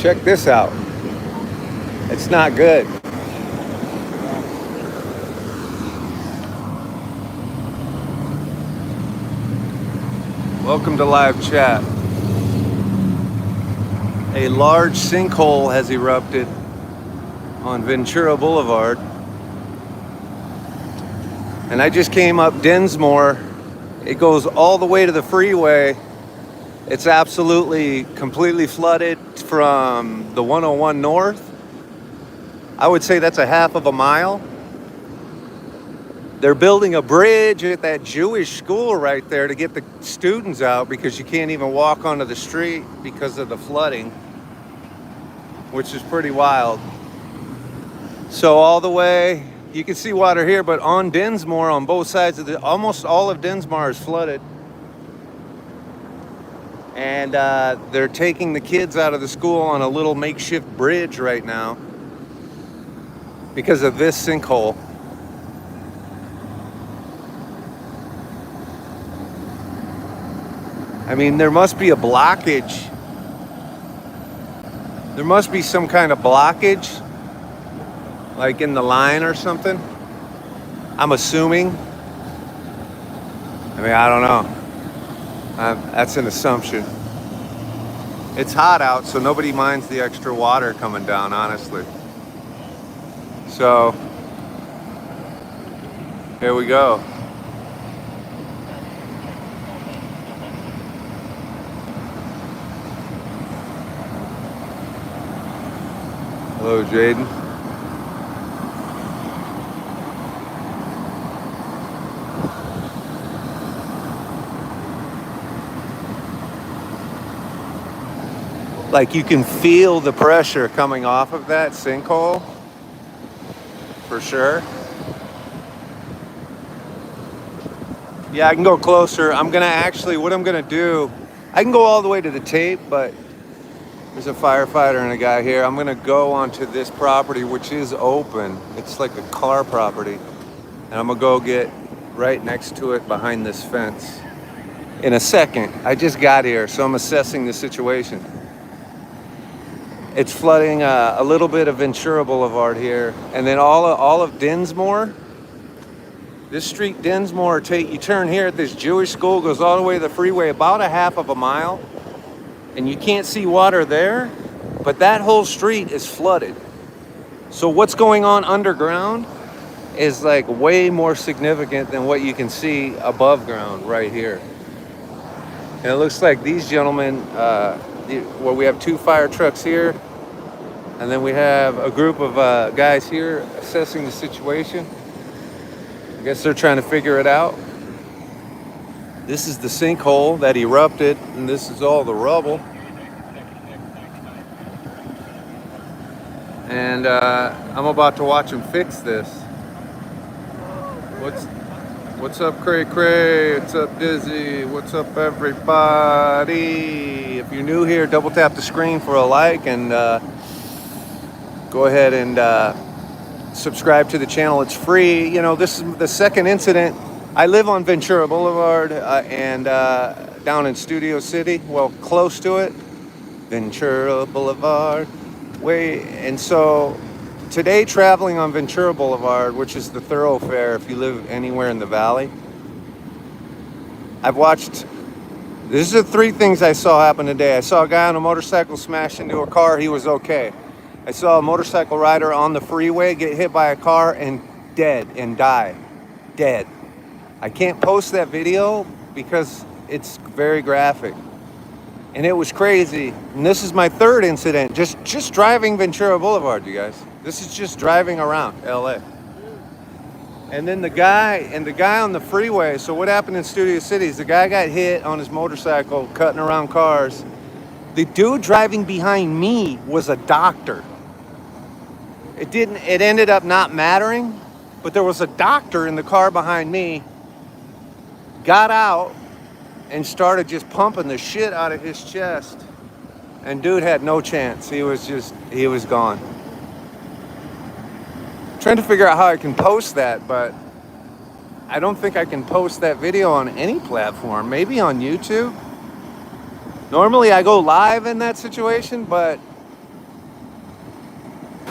Check this out. It's not good. Welcome to live chat. A large sinkhole has erupted on Ventura Boulevard. And I just came up Dinsmore. It goes all the way to the freeway. It's absolutely completely flooded from the 101 north. I would say that's a half of a mile. They're building a bridge at that Jewish school right there to get the students out because you can't even walk onto the street because of the flooding, which is pretty wild. So all the way, you can see water here, but on Dinsmore, on both sides of almost all of Dinsmore is flooded. And they're taking the kids out of the school on a little makeshift bridge right now because of this sinkhole. I mean, there must be a blockage. There must be some kind of blockage, like in the line or something. I'm assuming. I mean, I don't know. That's an assumption. It's hot out, so nobody minds the extra water coming down, honestly. So, here we go. Hello, Jaden. Like you can feel the pressure coming off of that sinkhole, for sure. Yeah, I can go closer. I'm gonna actually, what I'm gonna do, I can go all the way to the tape, but there's a firefighter and a guy here. I'm gonna go onto this property, which is open. It's like a car property. And I'm gonna go get right next to it behind this fence in a second. I just got here, so I'm assessing the situation. It's flooding a little bit of Ventura Boulevard here, and then all of Dinsmore. This street, Dinsmore, you turn here at this Jewish school, goes all the way to the freeway, about a half of a mile, and you can't see water there, but that whole street is flooded. So what's going on underground is like way more significant than what you can see above ground right here. And it looks like these gentlemen, well, we have 2 fire trucks here, and then we have a group of guys here assessing the situation. I guess they're trying to figure it out. This is the sinkhole that erupted, and this is all the rubble. And I'm about to watch them fix this. What's up, Cray Cray? What's up, Dizzy? What's up, everybody? If you're new here, double tap the screen for a like, and go ahead and subscribe to the channel. It's free. You know, this is the second incident. I live on Ventura Boulevard and down in Studio City, well, close to it. Ventura Boulevard. And so today, traveling on Ventura Boulevard, which is the thoroughfare if you live anywhere in the valley, I've watched, this are 3 things I saw happen today. I saw a guy on a motorcycle smash into a car. He was okay. I saw a motorcycle rider on the freeway get hit by a car and die. Dead. I can't post that video because it's very graphic. And it was crazy. And this is my 3rd incident. Just driving Ventura Boulevard, you guys. This is just driving around LA. And then the guy on the freeway. So what happened in Studio City is the guy got hit on his motorcycle cutting around cars. The dude driving behind me was a doctor. It ended up not mattering, but there was a doctor in the car behind me, got out and started just pumping the shit out of his chest. And dude had no chance. He was gone. Trying to figure out how I can post that, but I don't think I can post that video on any platform. Maybe on YouTube. Normally I go live in that situation, but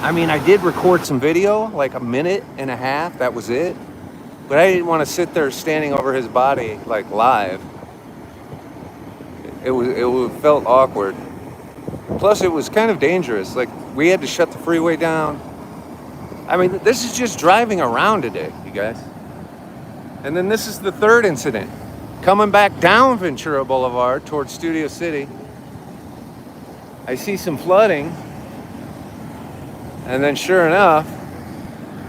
I mean, I did record some video, like a minute and a half, that was it. But I didn't want to sit there standing over his body, like live. It felt awkward. Plus, it was kind of dangerous. Like, we had to shut the freeway down. I mean, this is just driving around today, you guys. And then this is the third incident. Coming back down Ventura Boulevard towards Studio City, I see some flooding. And then sure enough,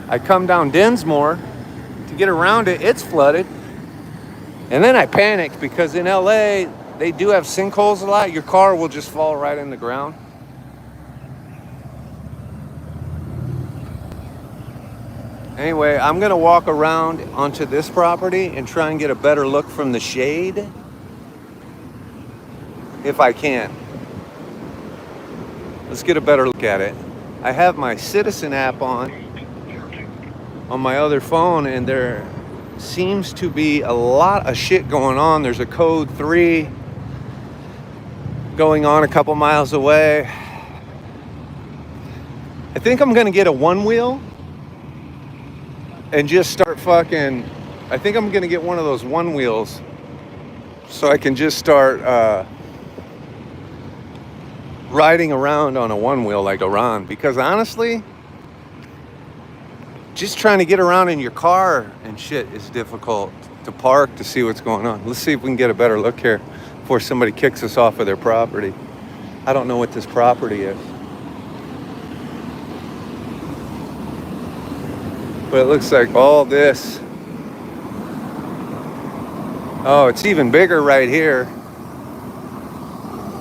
I come down Dinsmore to get around it. It's flooded. And then I panicked because in LA, they do have sinkholes a lot. Your car will just fall right in the ground. Anyway, I'm gonna walk around onto this property and try and get a better look from the shade, if I can. Let's get a better look at it. I have my Citizen app on my other phone, and there seems to be a lot of shit going on. There's a code 3 going on a couple miles away. I think I'm gonna get a one wheel and just start fucking, I think I'm gonna get one of those one wheels so I can just start riding around on a one wheel like Iran. Because honestly, just trying to get around in your car and shit is difficult. To park to see what's going on. Let's see if we can get a better look here before somebody kicks us off of their property. I don't know what this property is, but it looks like all this. Oh, it's even bigger right here.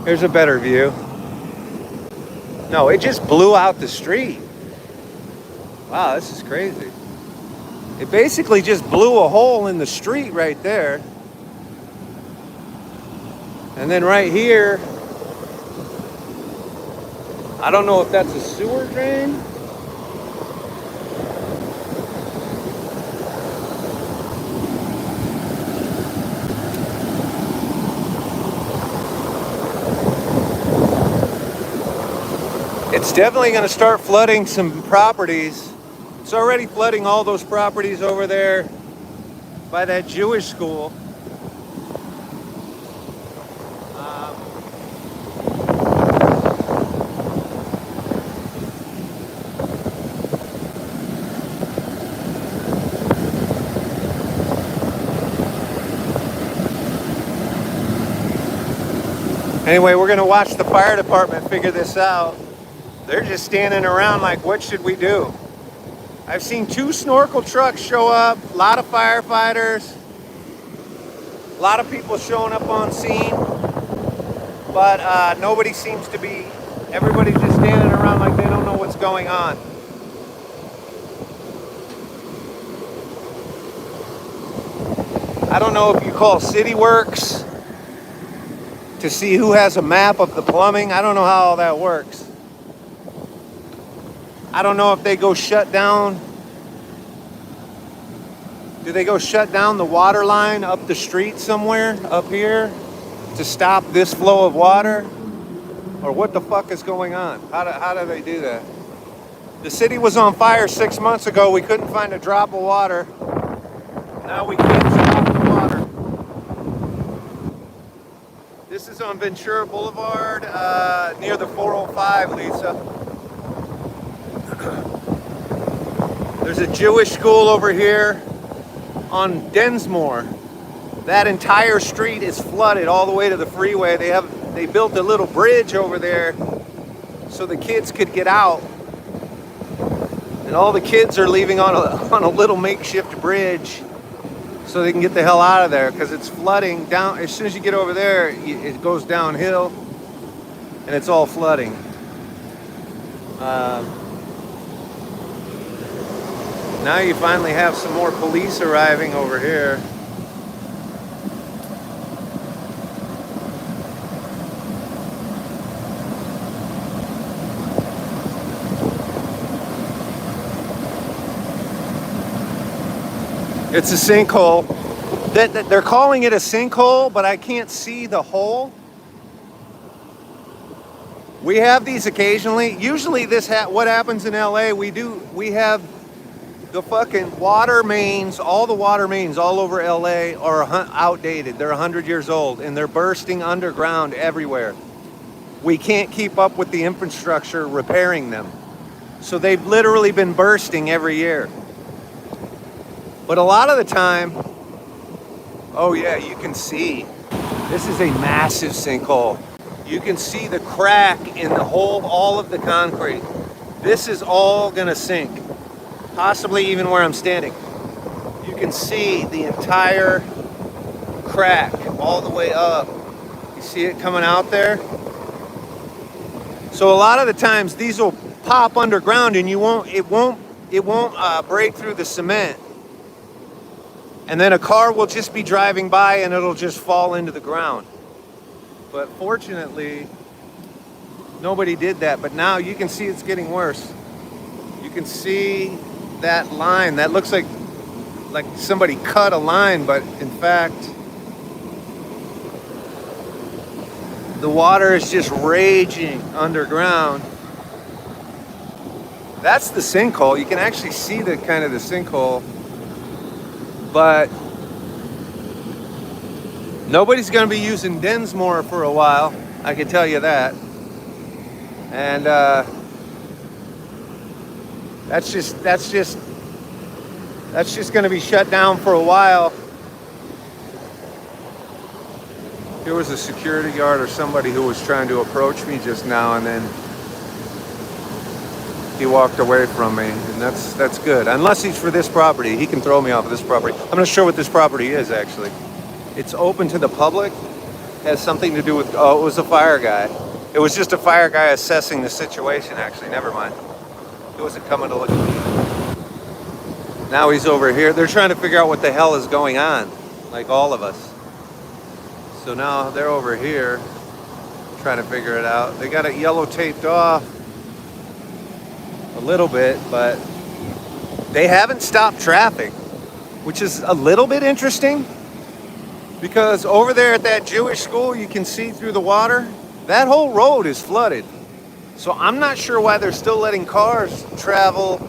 Here's a better view. No, it just blew out the street. Wow, this is crazy. It basically just blew a hole in the street right there. And then right here, I don't know if that's a sewer drain. It's definitely going to start flooding some properties. It's already flooding all those properties over there by that Jewish school. Anyway, we're going to watch the fire department figure this out. They're just standing around like, what should we do? I've seen 2 snorkel trucks show up, a lot of firefighters, a lot of people showing up on scene, but nobody seems to be, everybody's just standing around like they don't know what's going on. I don't know if you call City Works to see who has a map of the plumbing. I don't know how all that works. I don't know if they go shut down. Do they go shut down the water line up the street somewhere up here to stop this flow of water? Or what the fuck is going on? How do they do that? The city was on fire 6 months ago. We couldn't find a drop of water. Now we can't stop the water. This is on Ventura Boulevard, near the 405, Lisa. There's a Jewish school over here on Dinsmore. That entire street is flooded all the way to the freeway. They built a little bridge over there so the kids could get out. And all the kids are leaving on a little makeshift bridge so they can get the hell out of there because it's flooding down. As soon as you get over there, it goes downhill and it's all flooding. Now you finally have some more police arriving over here. It's a sinkhole. They're calling it a sinkhole, but I can't see the hole. We have these occasionally. Usually what happens in LA, we have the fucking water mains, all the water mains all over LA are outdated. They're 100 years old and they're bursting underground everywhere. We can't keep up with the infrastructure repairing them. So they've literally been bursting every year. But a lot of the time, oh yeah, you can see, this is a massive sinkhole. You can see the crack in the whole, all of the concrete. This is all gonna sink, possibly even where I'm standing. You can see the entire crack all the way up. You see it coming out there? So a lot of the times these will pop underground and it won't break through the cement. And then a car will just be driving by and it'll just fall into the ground. But fortunately, nobody did that. But now you can see it's getting worse. You can see that line. That looks like somebody cut a line, but in fact, the water is just raging underground. That's the sinkhole. You can actually see the kind of the sinkhole, but nobody's going to be using Densmore for a while. I can tell you that. And that's just going to be shut down for a while. There was a security guard or somebody who was trying to approach me just now, and then he walked away from me, and that's good. Unless he's for this property, he can throw me off of this property. I'm not sure what this property is actually. It's open to the public. Has something to do with, oh, it was a fire guy. It was just a fire guy assessing the situation actually. Never mind. He wasn't coming to look at me. Now he's over here. They're trying to figure out what the hell is going on, like all of us. So now they're over here trying to figure it out. They got it yellow taped off a little bit, but they haven't stopped traffic, which is a little bit interesting because over there at that Jewish school, you can see through the water, that whole road is flooded. So I'm not sure why they're still letting cars travel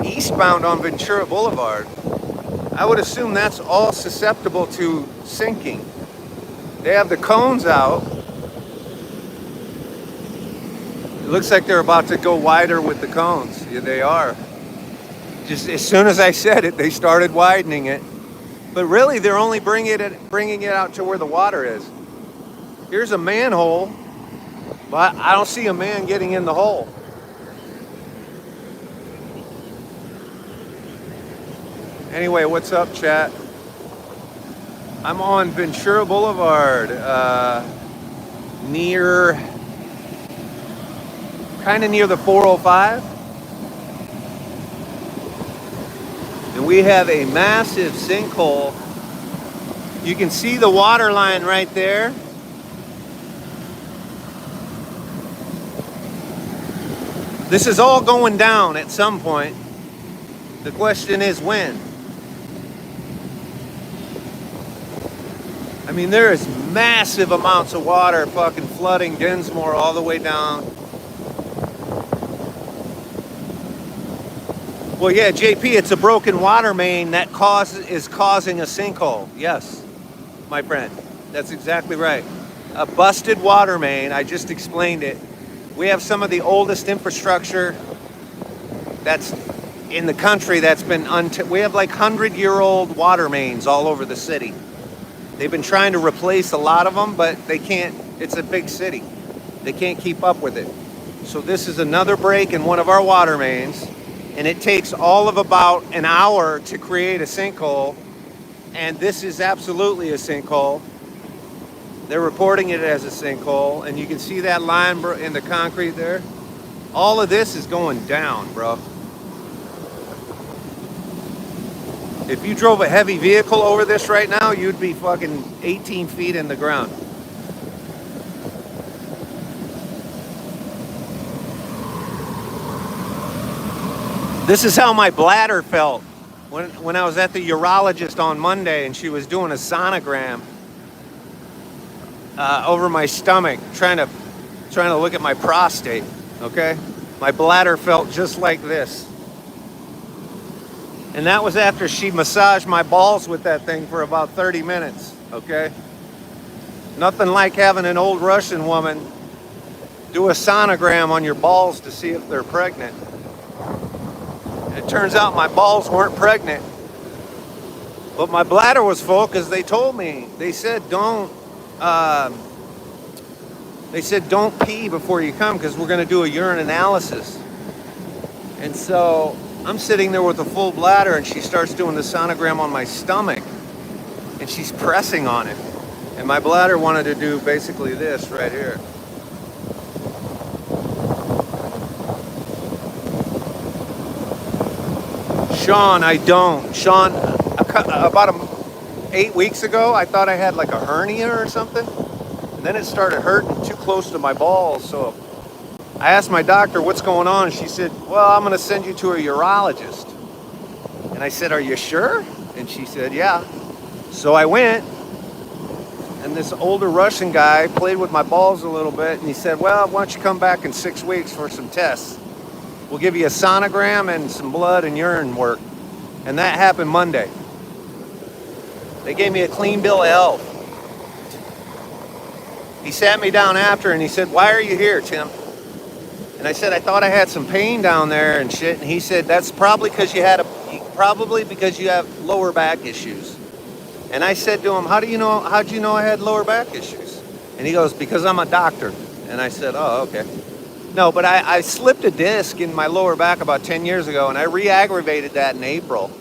eastbound on Ventura Boulevard. I would assume that's all susceptible to sinking. They have the cones out. It looks like they're about to go wider with the cones. Yeah, they are. Just as soon as I said it, they started widening it. But really, they're only bringing it out to where the water is. Here's a manhole, but I don't see a man getting in the hole. Anyway, what's up, chat? I'm on Ventura Boulevard, kind of near the 405. And we have a massive sinkhole. You can see the water line right there. This is all going down at some point. The question is when. I mean, there is massive amounts of water fucking flooding Densmore all the way down. Well, yeah, JP, it's a broken water main that is causing a sinkhole. Yes, my friend, that's exactly right. A busted water main, I just explained it. We have some of the oldest infrastructure that's in the country that's been, we have like 100-year-old water mains all over the city. They've been trying to replace a lot of them, but they can't. It's a big city. They can't keep up with it. So this is another break in one of our water mains, and it takes all of about an hour to create a sinkhole, and this is absolutely a sinkhole. They're reporting it as a sinkhole, and you can see that line in the concrete there. All of this is going down, bro. If you drove a heavy vehicle over this right now, you'd be fucking 18 feet in the ground. This is how my bladder felt when I was at the urologist on Monday and she was doing a sonogram over my stomach, trying to trying to look at my prostate, okay? My bladder felt just like this. And that was after she massaged my balls with that thing for about 30 minutes, okay? Nothing like having an old Russian woman do a sonogram on your balls to see if they're pregnant. And it turns out my balls weren't pregnant. But my bladder was full because they told me. They said don't pee before you come because we're going to do a urine analysis. And so I'm sitting there with a full bladder and she starts doing the sonogram on my stomach. And she's pressing on it. And my bladder wanted to do basically this right here. Sean, I don't. Sean, about 8 weeks ago, I thought I had like a hernia or something. And then it started hurting too close to my balls. So I asked my doctor, what's going on? And she said, well, I'm going to send you to a urologist. And I said, are you sure? And she said, yeah. So I went. And this older Russian guy played with my balls a little bit. And he said, well, why don't you come back in 6 weeks for some tests? We'll give you a sonogram and some blood and urine work. And that happened Monday. They gave me a clean bill of health. He sat me down after and he said, why are you here, Tim? And I said, I thought I had some pain down there and shit. And he said, that's probably because you have lower back issues. And I said to him, how'd you know I had lower back issues? And he goes, because I'm a doctor. And I said, oh, okay. No, but I slipped a disc in my lower back about 10 years ago, and I re-aggravated that in April.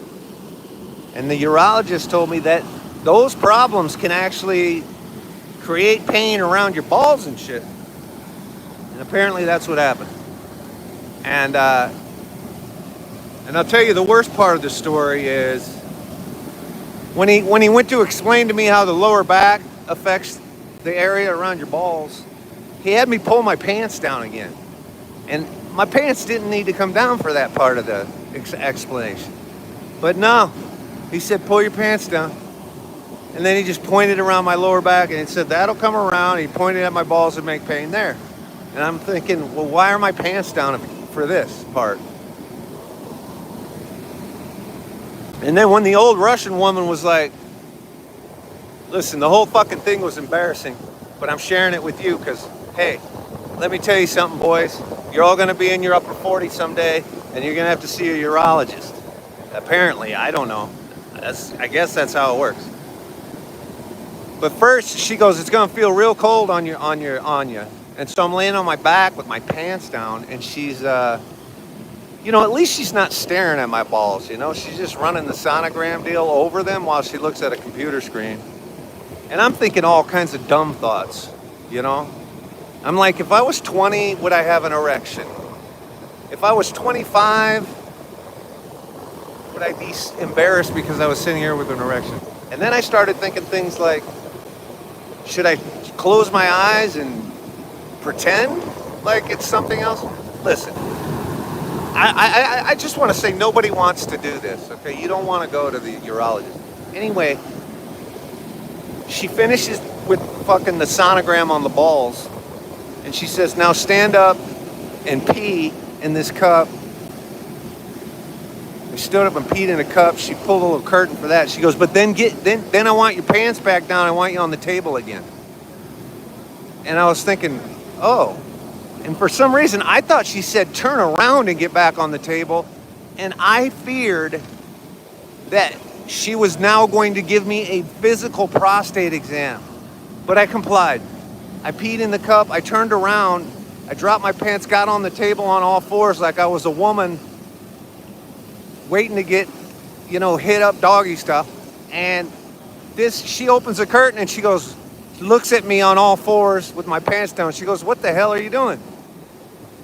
And the urologist told me that those problems can actually create pain around your balls and shit. And apparently that's what happened. And I'll tell you the worst part of the story is when he went to explain to me how the lower back affects the area around your balls, he had me pull my pants down again. And my pants didn't need to come down for that part of the explanation. But no, he said, pull your pants down. And then he just pointed around my lower back and he said, that'll come around. He pointed at my balls and make pain there. And I'm thinking, well, why are my pants down for this part? And then when the old Russian woman was like, listen, the whole fucking thing was embarrassing, but I'm sharing it with you because, hey, let me tell you something, boys. You're all going to be in your upper 40s someday, and you're going to have to see a urologist. Apparently, I don't know. I guess that's how it works. But first, she goes, it's going to feel real cold on you. And so I'm laying on my back with my pants down, and she's, at least she's not staring at my balls, She's just running the sonogram deal over them while she looks at a computer screen. And I'm thinking all kinds of dumb thoughts, I'm like, if I was 20, would I have an erection? If I was 25, would I be embarrassed because I was sitting here with an erection? And then I started thinking things like, should I close my eyes and pretend like it's something else? Listen, I just want to say nobody wants to do this, okay? You don't want to go to the urologist. Anyway, she finishes with fucking the sonogram on the balls. And she says, now stand up and pee in this cup. I stood up and peed in a cup. She pulled a little curtain for that. She goes, but then I want your pants back down. I want you on the table again. And I was thinking, oh. And for some reason, I thought she said turn around and get back on the table. And I feared that she was now going to give me a physical prostate exam. But I complied. I peed in the cup, I turned around, I dropped my pants, got on the table on all fours like I was a woman waiting to get, hit up doggy stuff. And she opens the curtain and she goes, looks at me on all fours with my pants down. She goes, what the hell are you doing?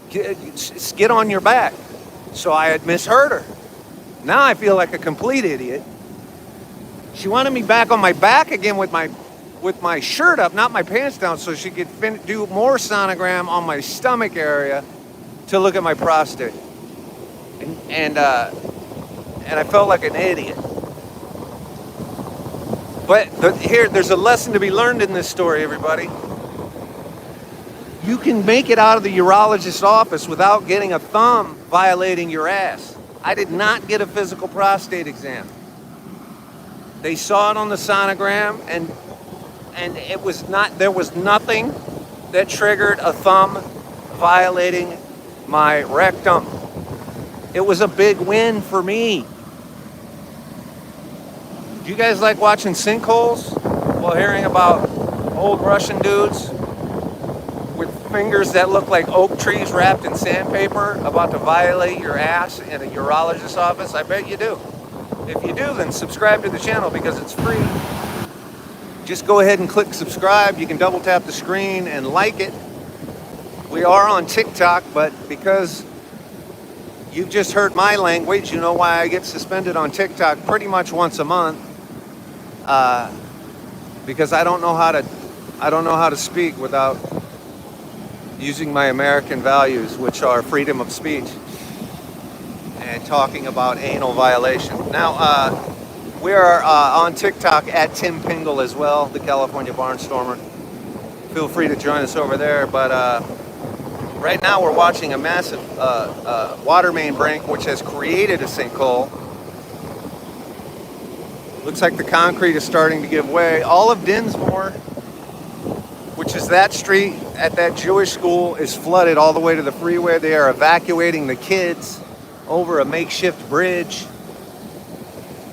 Get on your back. So I had misheard her. Now I feel like a complete idiot. She wanted me back on my back again with my shirt up, not my pants down, so she could do more sonogram on my stomach area to look at my prostate. And I felt like an idiot. But there's a lesson to be learned in this story, everybody. You can make it out of the urologist's office without getting a thumb violating your ass. I did not get a physical prostate exam. They saw it on the sonogram, and it was not, there was nothing that triggered a thumb violating my rectum. It was a big win for me. Do you guys like watching sinkholes while hearing about old Russian dudes with fingers that look like oak trees wrapped in sandpaper about to violate your ass in a urologist's office? I bet you do. If you do, then subscribe to the channel because it's free. Just go ahead and click subscribe. You can double tap the screen and like it. We are on TikTok, but because you've just heard my language, you know why I get suspended on TikTok pretty much once a month. Because I don't know how to speak without using my American values, which are freedom of speech and talking about anal violation. Now, we are on TikTok at Tim Pingle as well, the California Barnstormer. Feel free to join us over there, but right now we're watching a massive water main break, which has created a sinkhole. Looks like the concrete is starting to give way. All of Dinsmore, which is that street at that Jewish school, is flooded all the way to the freeway. They are evacuating the kids over a makeshift bridge.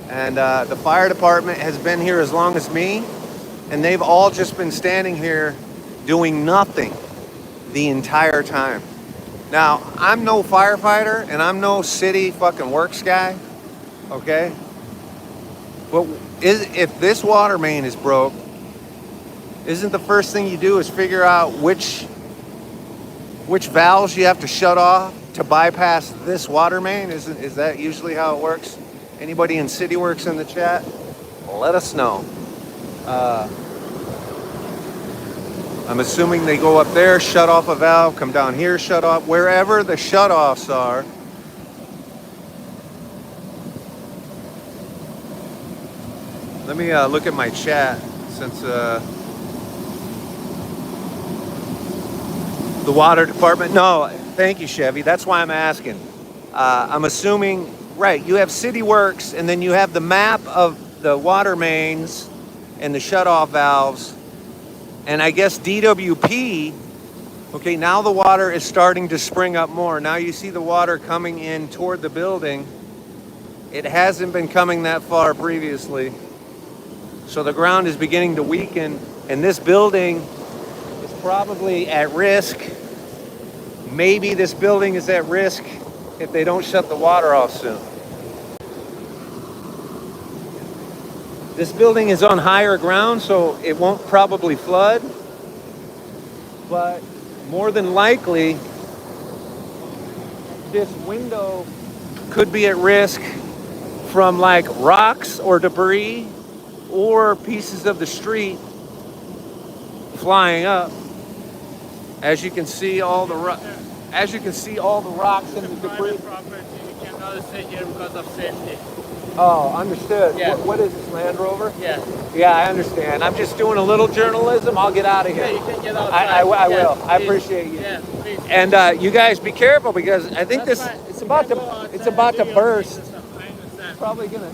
And the fire department has been here as long as me, and they've all just been standing here doing nothing the entire time. Now, I'm no firefighter, and I'm no city fucking works guy, okay? But if this water main is broke, isn't the first thing you do is figure out which valves you have to shut off to bypass this water main? Is that usually how it works? Anybody in city works in the chat? Let us know. I'm assuming they go up there, shut off a valve, come down here, shut off, wherever the shut-offs are. Let me look at my chat since the water department. No, thank you, Chevy. That's why I'm asking. I'm assuming, right, you have City Works, and then you have the map of the water mains and the shut-off valves. And I guess DWP, okay, now the water is starting to spring up more. Now you see the water coming in toward the building. It hasn't been coming that far previously. So the ground is beginning to weaken, and this building is probably at risk. Maybe this building is at risk if they don't shut the water off soon. This building is on higher ground, so it won't probably flood. But more than likely, this window could be at risk from like rocks or debris or pieces of the street flying up. As you can see, all the rocks and the debris. Property. We cannot stay here because of safety. Oh, understood. Yeah. What is this, Land Rover? Yeah. Yeah, I understand. I'm just doing a little journalism. I'll get out of here. Yeah, you can get outside. I will. Yes, I appreciate you. Yeah, please. And you guys be careful because I think That's this fine. it's You about can to go outside it's about to and do your burst. business stuff. I understand. Probably gonna.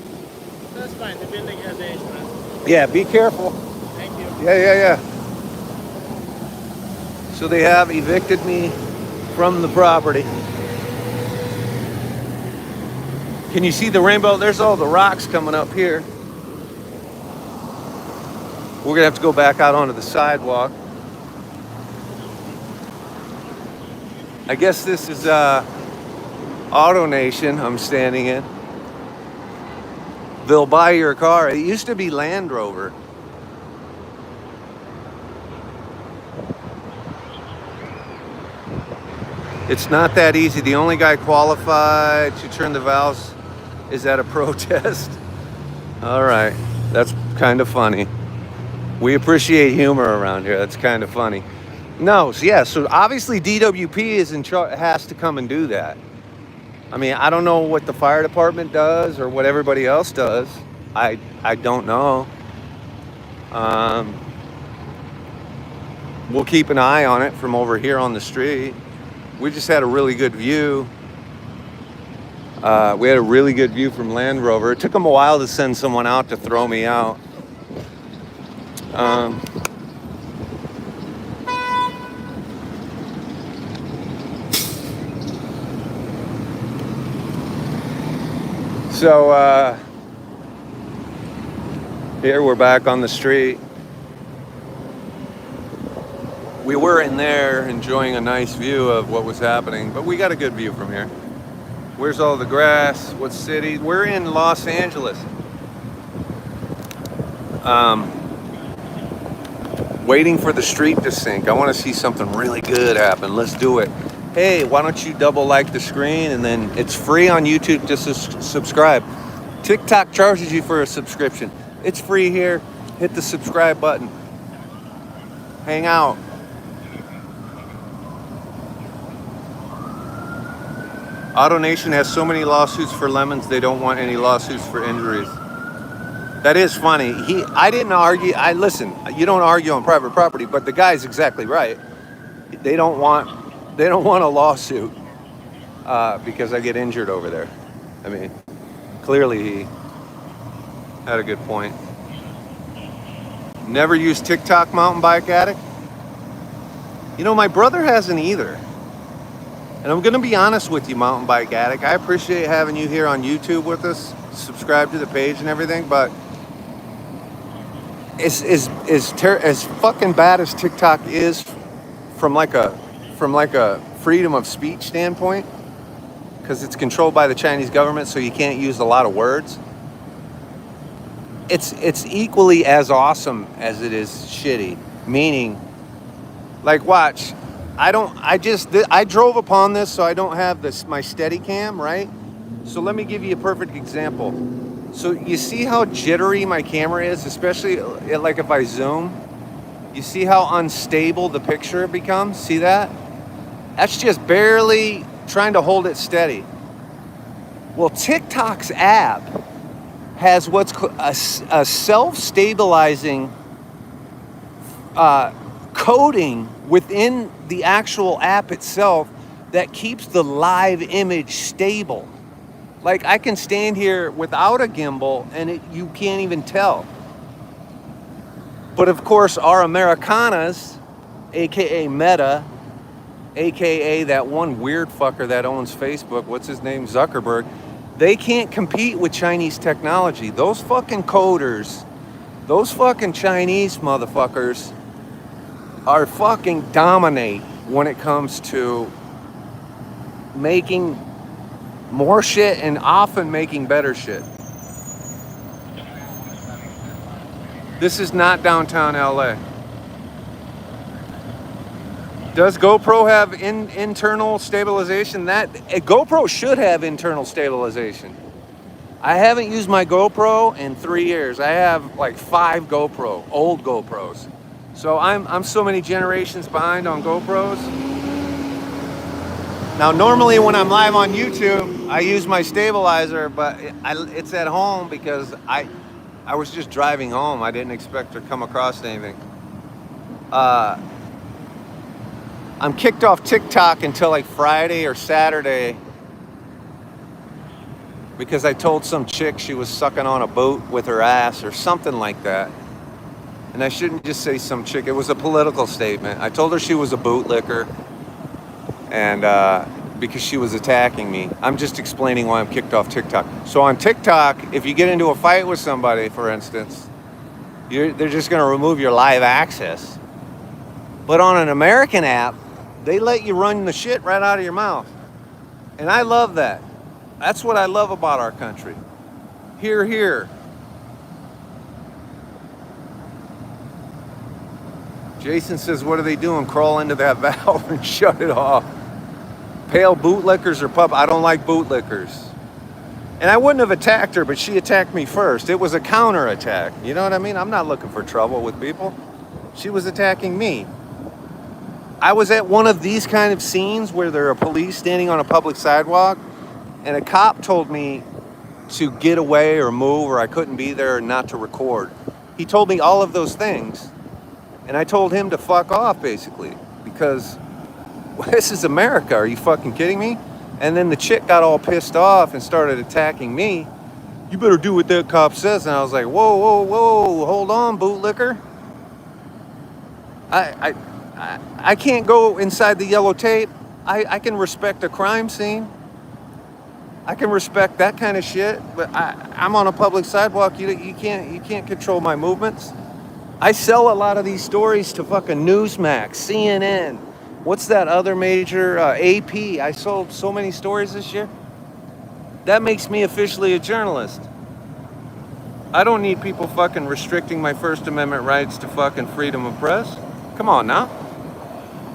That's fine. The building has the insurance. Yeah, be careful. Thank you. Yeah. So they have evicted me from the property. Can you see the rainbow? There's all the rocks coming up here. We're gonna have to go back out onto the sidewalk. I guess this is Auto Nation I'm standing in. They'll buy your car. It used to be Land Rover. It's not that easy. The only guy qualified to turn the valves is at a protest. All right, that's kind of funny. We appreciate humor around here. That's kind of funny. No, so obviously DWP is in charge, has to come and do that. I mean, I don't know what the fire department does or what everybody else does. I don't know. we'll keep an eye on it from over here on the street. We just had a really good view. We had a really good view from Land Rover. It took them a while to send someone out to throw me out. So here we're back on the street. We were in there enjoying a nice view of what was happening, but we got a good view from here. Where's all the grass? What city? We're in Los Angeles. Waiting for the street to sink. I want to see something really good happen. Let's do it. Hey, why don't you double like the screen, and then it's free on YouTube to subscribe. TikTok charges you for a subscription. It's free here. Hit the subscribe button. Hang out. AutoNation has so many lawsuits for lemons, they don't want any lawsuits for injuries. That is funny. I didn't argue. Listen, you don't argue on private property, but the guy's exactly right. They don't want a lawsuit because I get injured over there. I mean, clearly he had a good point. Never used TikTok, mountain bike addict? You know, my brother hasn't either. And I'm going to be honest with you, mountain bike addict. I appreciate having you here on YouTube with us. Subscribe to the page and everything, but as fucking bad as TikTok is from like a freedom of speech standpoint, because it's controlled by the Chinese government, so you can't use a lot of words. It's equally as awesome as it is shitty. Meaning, like, watch. I drove upon this, so I don't have my steady cam, right? So let me give you a perfect example. So you see how jittery my camera is, especially like if I zoom? You see how unstable the picture becomes? See that? That's just barely trying to hold it steady. Well, TikTok's app has what's a self-stabilizing coding within the actual app itself that keeps the live image stable. Like, I can stand here without a gimbal and you can't even tell. But of course, our Americanas, aka Meta, aka that one weird fucker that owns Facebook, what's his name, Zuckerberg, they can't compete with Chinese technology. Those fucking coders, those fucking Chinese motherfuckers are fucking dominate when it comes to making more shit and often making better shit. This is not downtown LA. Does GoPro have internal stabilization? GoPro should have internal stabilization. I haven't used my GoPro in 3 years. I have like 5 old GoPros. So I'm so many generations behind on GoPros. Now, normally when I'm live on YouTube, I use my stabilizer, but it's at home because I was just driving home. I didn't expect to come across anything. I'm kicked off TikTok until like Friday or Saturday because I told some chick she was sucking on a boot with her ass or something like that. And I shouldn't just say some chick. It was a political statement. I told her she was a bootlicker, and because she was attacking me. I'm just explaining why I'm kicked off TikTok. So on TikTok, if you get into a fight with somebody, for instance, they're just going to remove your live access. But on an American app, they let you run the shit right out of your mouth. And I love that. That's what I love about our country. Hear, hear. Jason says, what are they doing? Crawl into that valve and shut it off. Pale bootlickers or pup? I don't like bootlickers. And I wouldn't have attacked her, but she attacked me first. It was a counterattack. You know what I mean? I'm not looking for trouble with people. She was attacking me. I was at one of these kind of scenes where there are police standing on a public sidewalk, and a cop told me to get away or move, or I couldn't be there, or not to record. He told me all of those things. And I told him to fuck off, basically, because this is America. Are you fucking kidding me? And then the chick got all pissed off and started attacking me. You better do what that cop says. And I was like, whoa, whoa, whoa, hold on, bootlicker. I can't go inside the yellow tape. I can respect a crime scene. I can respect that kind of shit, but I'm on a public sidewalk. You can't control my movements. I sell a lot of these stories to fucking Newsmax, CNN. What's that other major AP? I sold so many stories this year. That makes me officially a journalist. I don't need people fucking restricting my First Amendment rights to fucking freedom of press. Come on now.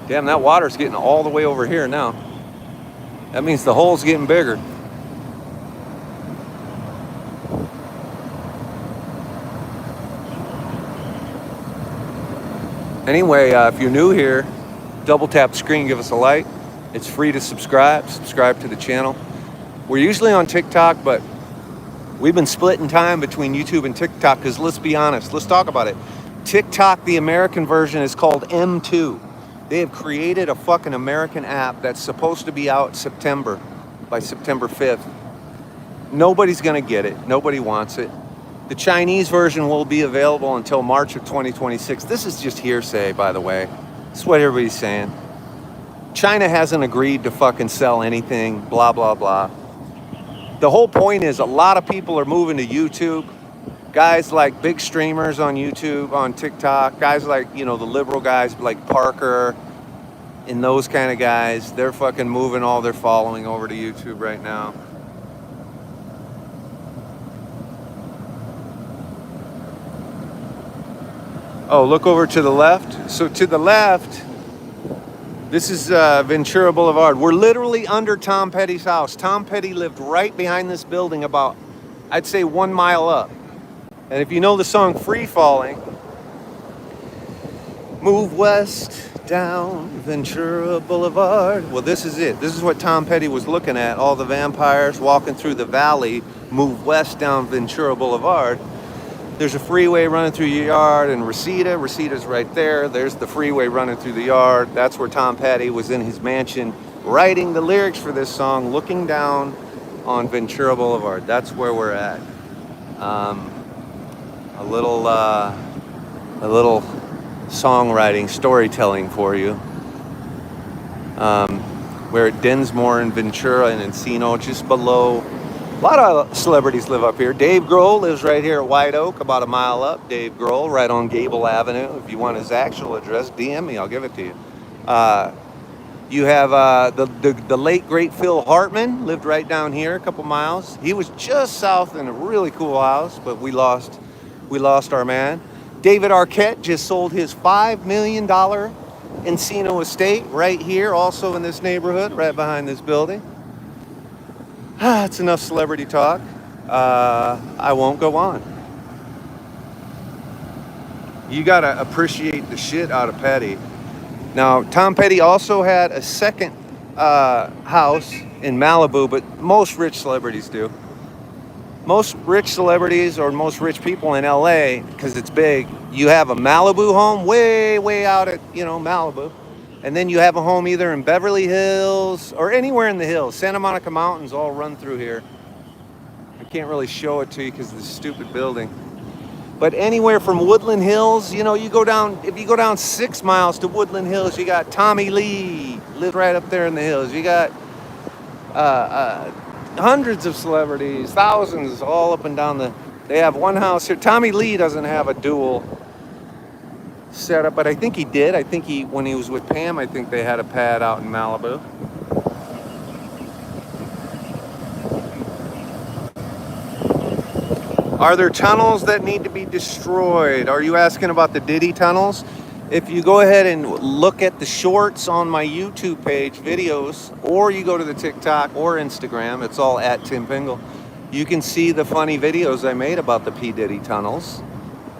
Damn, that water's getting all the way over here now. That means the hole's getting bigger. Anyway, if you're new here, double tap the screen, give us a like. It's free to subscribe to the channel. We're usually on TikTok, but we've been splitting time between YouTube and TikTok because let's be honest, let's talk about it. TikTok, the American version, is called M2. They have created a fucking American app that's supposed to be out by September 5th. Nobody's gonna get it. Nobody wants it. The Chinese version will be available until March of 2026. This is just hearsay, by the way. That's what everybody's saying. China hasn't agreed to fucking sell anything, blah, blah, blah. The whole point is a lot of people are moving to YouTube. Guys like big streamers on YouTube, on TikTok, guys like, the liberal guys like Parker and those kind of guys, they're fucking moving all their following over to YouTube right now. Oh, look over to the left. So to the left, this is Ventura Boulevard. We're literally under Tom Petty's house. Tom Petty lived right behind this building about, I'd say, 1 mile up. And if you know the song Free Falling, move west down Ventura Boulevard. Well, this is it. This is what Tom Petty was looking at. All the vampires walking through the valley, move west down Ventura Boulevard. There's a freeway running through your yard and Resita's right there. There's the freeway running through the yard. That's where Tom Petty was in his mansion writing the lyrics for this song, looking down on Ventura Boulevard. That's where we're at. A little songwriting, storytelling for you. We're at Dinsmore in Ventura and Encino, just below. A lot of celebrities live up here. Dave Grohl lives right here at White Oak, about a mile up. Dave Grohl, right on Gable Avenue. If you want his actual address, DM me, I'll give it to you. You have the late, great Phil Hartman lived right down here, a couple miles. He was just south in a really cool house, but we lost our man. David Arquette just sold his $5 million Encino estate right here, also in this neighborhood, right behind this building. It's enough celebrity talk. I won't go on. You gotta appreciate the shit out of Petty. Now, Tom Petty also had a second house in Malibu, but most rich celebrities do. Most rich celebrities or most rich people in LA, because it's big, you have a Malibu home way, way out at, Malibu. And then you have a home either in Beverly Hills or anywhere in the hills. Santa Monica Mountains all run through here. I can't really show it to you because of this stupid building. But anywhere from Woodland Hills, if you go down 6 miles to Woodland Hills, you got Tommy Lee, lived right up there in the hills. You got hundreds of celebrities, thousands, all up and down they have one house here. Tommy Lee doesn't have a dual setup, but I think he did. When he was with Pam, I think they had a pad out in Malibu. Are there tunnels that need to be destroyed? Are you asking about the Diddy tunnels? If you go ahead and look at the shorts on my YouTube page, videos, or you go to the TikTok or Instagram, it's all at Tim Pingle, you can see the funny videos I made about the P. Diddy tunnels.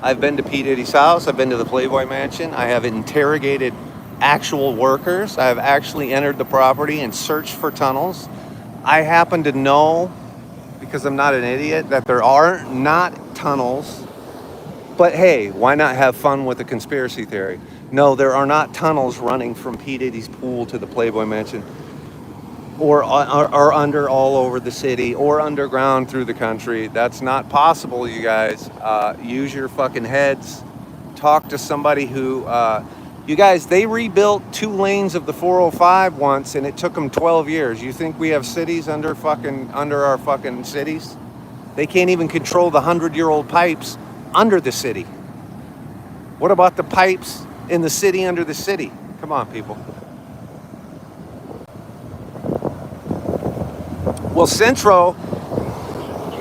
I've been to P. Diddy's house. I've been to the Playboy Mansion. I have interrogated actual workers. I have actually entered the property and searched for tunnels. I happen to know, because I'm not an idiot, that there are not tunnels. But hey, why not have fun with a conspiracy theory? No, there are not tunnels running from P. Diddy's pool to the Playboy Mansion, or under all over the city, or underground through the country. That's not possible, you guys. Use your fucking heads. Talk to somebody who... you guys, they rebuilt 2 lanes of the 405 once, and it took them 12 years. You think we have cities under our fucking cities? They can't even control the 100-year-old pipes under the city. What about the pipes in the city under the city? Come on, people. Well, Centro,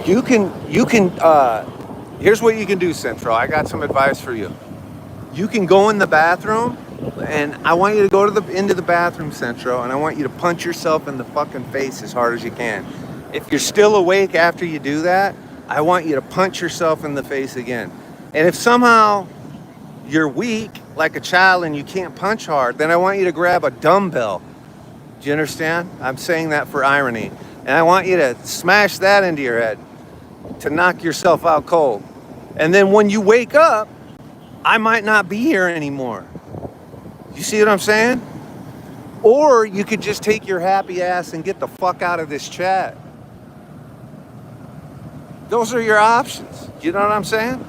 you can. Here's what you can do, Centro. I got some advice for you. You can go in the bathroom, and I want you to go into the bathroom, Centro, and I want you to punch yourself in the fucking face as hard as you can. If you're still awake after you do that, I want you to punch yourself in the face again. And if somehow you're weak, like a child, and you can't punch hard, then I want you to grab a dumbbell. Do you understand? I'm saying that for irony. And I want you to smash that into your head to knock yourself out cold. And then when you wake up, I might not be here anymore. You see what I'm saying? Or you could just take your happy ass and get the fuck out of this chat. Those are your options. You know what I'm saying?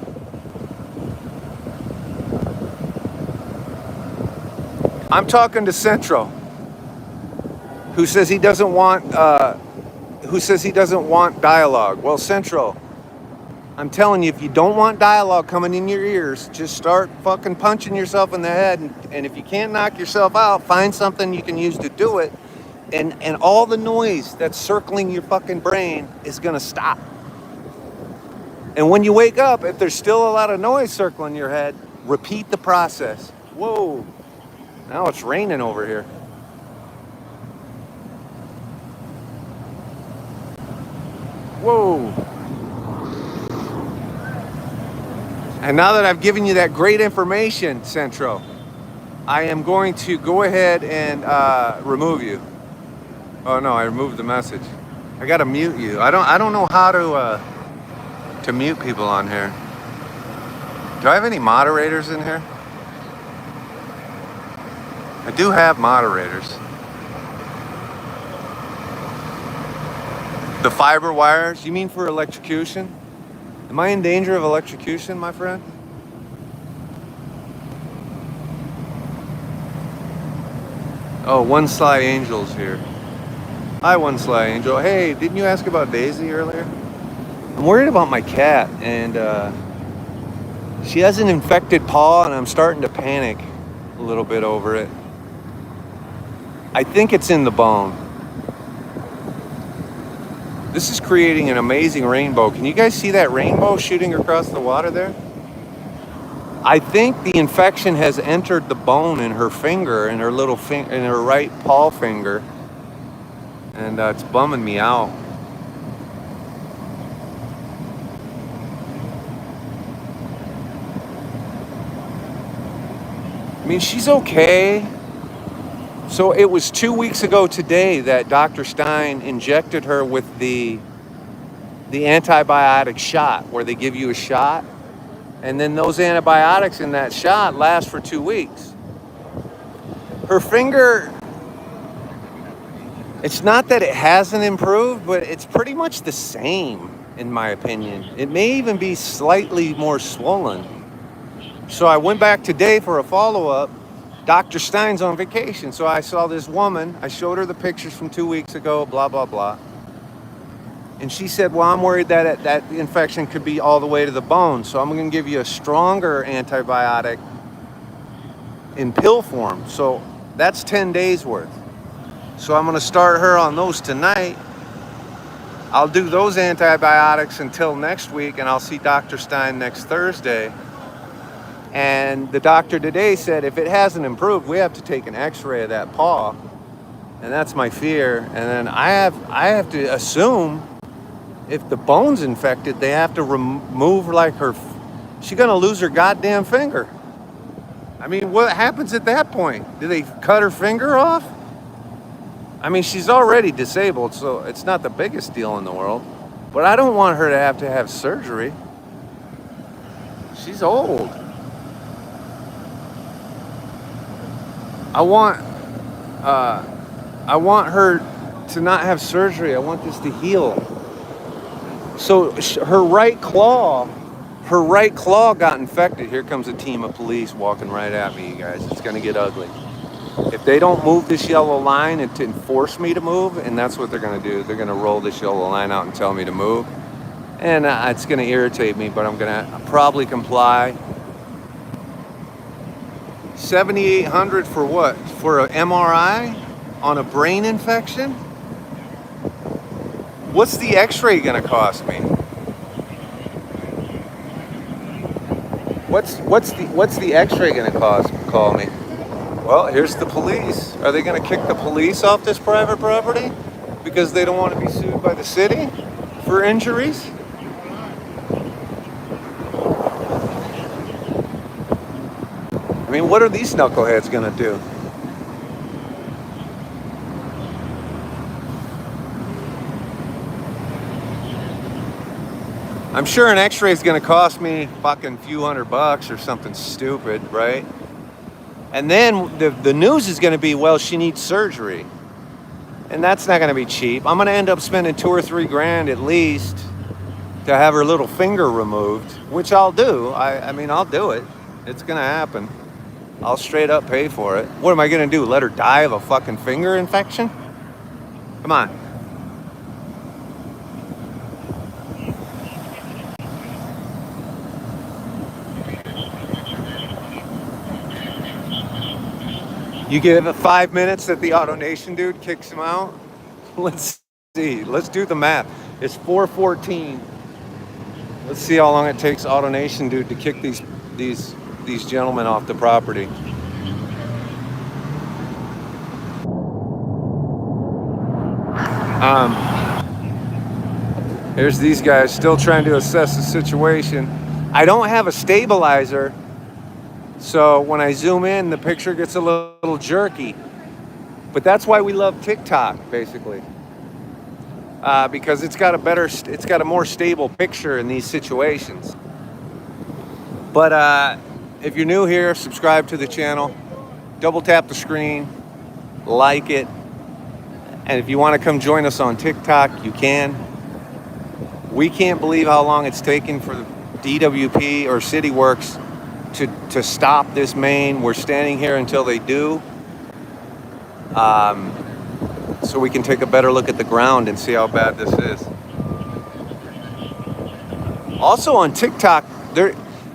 I'm talking to Centro, who says he doesn't want dialogue. Well, Centro, I'm telling you, if you don't want dialogue coming in your ears, just start fucking punching yourself in the head. And if you can't knock yourself out, find something you can use to do it. And all the noise that's circling your fucking brain is going to stop. And when you wake up, if there's still a lot of noise circling your head, repeat the process. Whoa. Now it's raining over here. Whoa. And now that I've given you that great information, Centro, I am going to go ahead and remove you. Oh no, I removed the message. I gotta mute you. I don't know how to mute people on here. Do I have any moderators in here? I do have moderators. The fiber wires, you mean for electrocution? Am I in danger of electrocution, my friend? Oh, One Sly Angel's here. Hi, One Sly Angel. Hey, didn't you ask about Daisy earlier? I'm worried about my cat, and she has an infected paw, and I'm starting to panic a little bit over it. I think it's in the bone. This is creating an amazing rainbow. Can you guys see that rainbow shooting across the water there? I think the infection has entered the bone in her finger, in her little in her right paw finger, and it's bumming me out. I mean, she's okay. So it was 2 weeks ago today that Dr. Stein injected her with the antibiotic shot, where they give you a shot, and then those antibiotics in that shot last for 2 weeks. Her finger, it's not that it hasn't improved, but it's pretty much the same, in my opinion. It may even be slightly more swollen. So I went back today for a follow-up. Dr. Stein's on vacation, so I saw this woman. I showed her the pictures from 2 weeks ago, blah, blah, blah. And she said, well, I'm worried that that infection could be all the way to the bone, so I'm going to give you a stronger antibiotic in pill form. So that's 10 days worth. So I'm going to start her on those tonight. I'll do those antibiotics until next week, and I'll see Dr. Stein next Thursday. And the doctor today said if it hasn't improved, we have to take an x-ray of that paw. And that's my fear. And then I have to assume if the bone's infected, they have to remove she's going to lose her goddamn finger. I mean, what happens at that point? Do they cut her finger off? I mean, she's already disabled, so it's not the biggest deal in the world. But I don't want her to have surgery. She's old. I want I want her to not have surgery. I want this to heal. So her right claw got infected. Here comes a team of police walking right at me, you guys. It's gonna get ugly. If they don't move this yellow line and to enforce me to move, and that's what they're gonna do, they're gonna roll this yellow line out and tell me to move. And it's gonna irritate me, but I'm gonna probably comply. 7,800 for what? For an MRI on a brain infection? What's the x-ray gonna cost me? What's the x-ray gonna cost? Call me. Well, here's the police. Are they gonna kick the police off this private property because they don't want to be sued by the city for injuries? I mean, what are these knuckleheads gonna do? I'm sure an x-ray is gonna cost me fucking few $100 or something stupid, right? And then the news is gonna be, well, she needs surgery. And that's not gonna be cheap. I'm gonna end up spending $2 or $3 grand at least to have her little finger removed, which I'll do. I mean, I'll do it. It's gonna happen. I'll straight up pay for it. What am I gonna do? Let her die of a fucking finger infection? Come on. You give it 5 minutes that the AutoNation dude kicks him out. Let's see. Let's do the math. It's 4:14. Let's see how long it takes AutoNation dude to kick these gentlemen off the property. Here's these guys still trying to assess the situation. I don't have a stabilizer, so when I zoom in, the picture gets a little jerky. But that's why we love TikTok, basically, because it's got a more stable picture in these situations. But if you're new here, subscribe to the channel, double tap the screen, like it, and if you want to come join us on TikTok, you can. We can't believe how long it's taken for DWP or CityWorks to stop this main. We're standing here until they do, so we can take a better look at the ground and see how bad this is. Also on TikTok,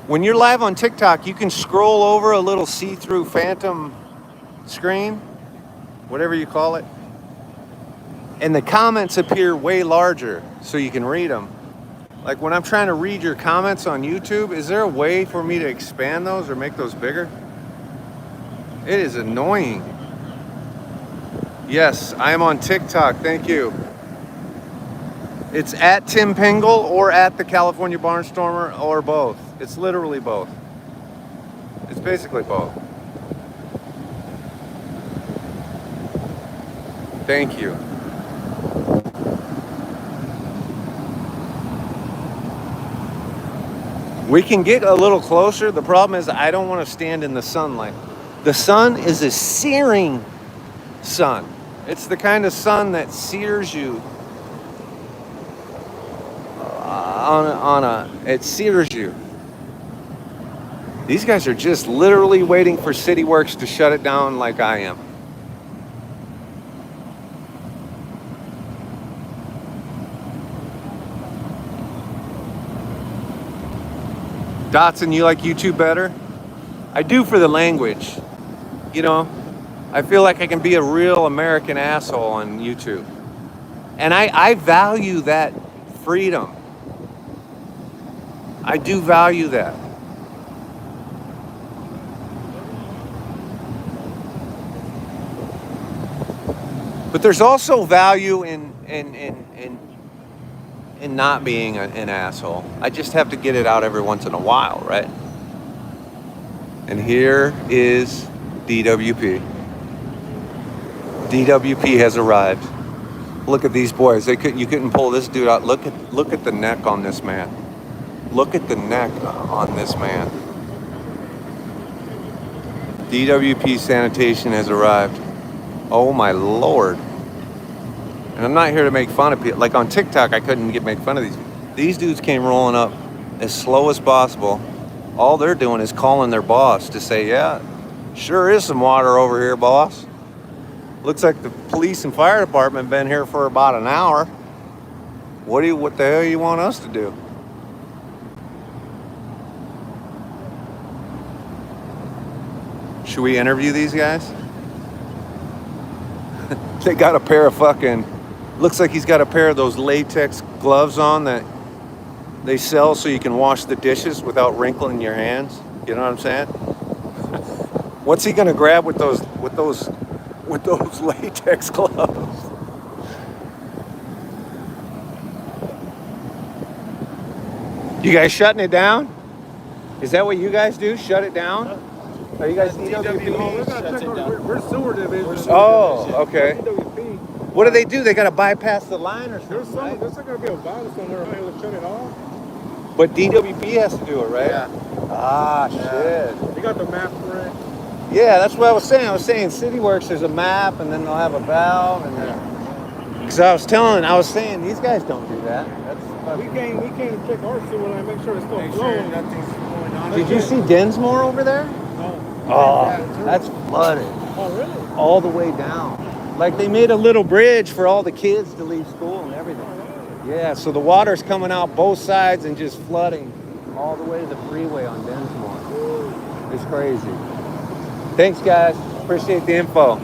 when you're live on TikTok, you can scroll over a little see-through phantom screen, whatever you call it, and the comments appear way larger so you can read them. Like when I'm trying to read your comments on YouTube, is there a way for me to expand those or make those bigger? It is annoying. Yes, I am on TikTok. Thank you. It's at Tim Pingle or at the California Barnstormer or both. It's literally both. It's basically both. Thank you. We can get a little closer. The problem is I don't want to stand in the sunlight. The sun is a searing sun. It's the kind of sun that sears you. It sears you. These guys are just literally waiting for CityWorks to shut it down like I am. Dotson, you like YouTube better? I do for the language. You know, I feel like I can be a real American asshole on YouTube. And I value that freedom. I do value that. But there's also value in not being an asshole. I just have to get it out every once in a while, right? And here is DWP. DWP has arrived. Look at these boys. You couldn't pull this dude out. Look at the neck on this man. Look at the neck on this man. DWP sanitation has arrived. Oh my lord. And I'm not here to make fun of people. Like on TikTok, I couldn't make fun of these. These dudes came rolling up as slow as possible. All they're doing is calling their boss to say, yeah, sure is some water over here, boss. Looks like the police and fire department been here for about an hour. What the hell you want us to do? Should we interview these guys? They got a pair of fucking, looks like he's got a pair of those latex gloves on that they sell so you can wash the dishes without wrinkling your hands. You know what I'm saying? What's he gonna grab with those latex gloves? You guys shutting it down? Is that what you guys do? Shut it down? Are you guys DWP? We're sewer division. Oh, okay. DWP. What do? They gotta bypass the line or There's something, right? not gonna be a valve somewhere able to shut it off. But DWP has to do it, right? Yeah. Ah, shit. You got the map for it. Yeah, that's what I was saying. I was saying CityWorks, there's a map, and then they'll have a valve, and then... Because I was saying, these guys don't do that. We came to check our sewer line, make sure it's still flowing. nothing's going on. Did you see Densmore over there? No. Oh, that's flooded. Oh, really? All the way down. Like they made a little bridge for all the kids to leave school and everything. Yeah, so the water's coming out both sides and just flooding all the way to the freeway on Densmore. It's crazy. Thanks, guys. Appreciate the info.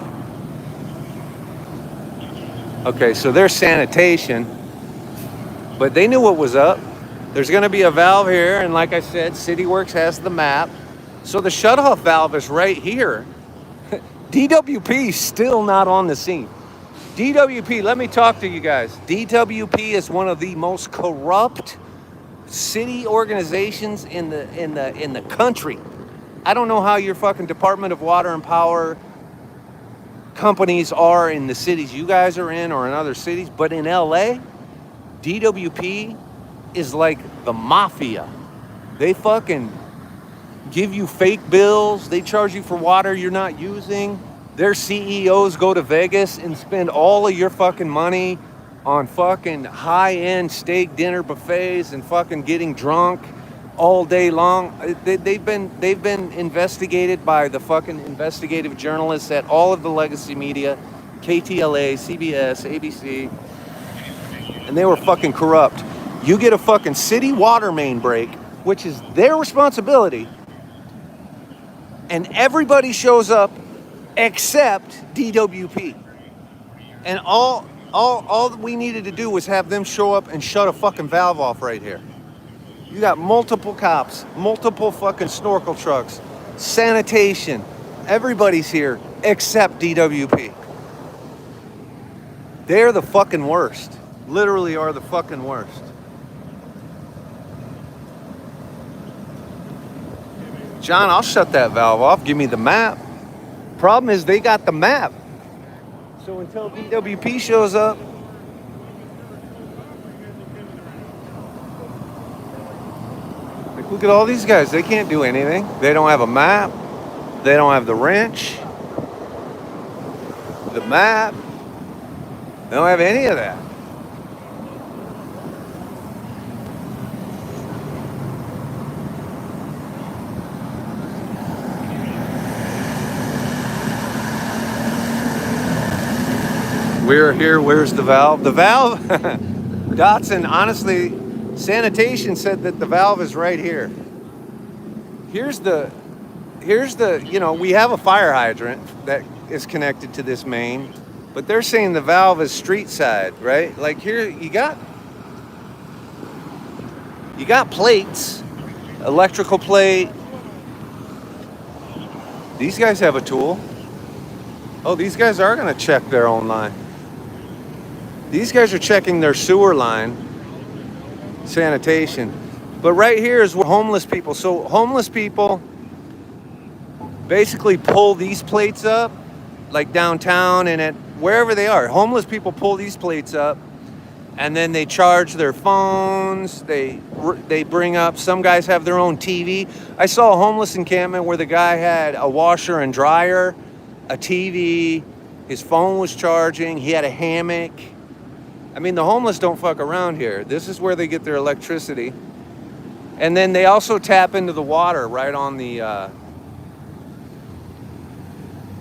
Okay, so there's sanitation, but they knew what was up. There's going to be a valve here, and like I said, CityWorks has the map. So the shutoff valve is right here. DWP is still not on the scene. DWP, let me talk to you guys. DWP is one of the most corrupt city organizations in the country. I don't know how your fucking Department of Water and Power companies are in the cities you guys are in or in other cities, but in LA, DWP is like the mafia. They fucking give you fake bills. They charge you for water you're not using. Their CEOs go to Vegas and spend all of your fucking money on fucking high-end steak dinner buffets and fucking getting drunk all day long. They've been investigated by the fucking investigative journalists at all of the legacy media, KTLA, CBS, ABC, and they were fucking corrupt. You get a fucking city water main break, which is their responsibility, and everybody shows up except DWP. And all we needed to do was have them show up and shut a fucking valve off right here. You got multiple cops, multiple fucking snorkel trucks, sanitation. Everybody's here except DWP. They're the fucking worst. Literally are the fucking worst. John, I'll shut that valve off. Give me the map. Problem is they got the map. So until DWP shows up, like, look at all these guys. They can't do anything. They don't have a map. They don't have the wrench. The map. They don't have any of that. We're here. Where's the valve? The valve, Dotson, honestly, sanitation said that the valve is right here. Here's the, we have a fire hydrant that is connected to this main, but they're saying the valve is street side, right? Like here, you got plates, electrical plate. These guys have a tool. Oh, these guys are gonna check their own line. These guys are checking their sewer line, sanitation. But right here is where homeless people. So homeless people basically pull these plates up, like downtown and at wherever they are. Homeless people pull these plates up And then they charge their phones. They bring up, some guys have their own TV. I saw a homeless encampment where the guy had a washer and dryer, a TV, his phone was charging, he had a hammock. I mean, the homeless don't fuck around here. This is where they get their electricity. And then they also tap into the water right on the...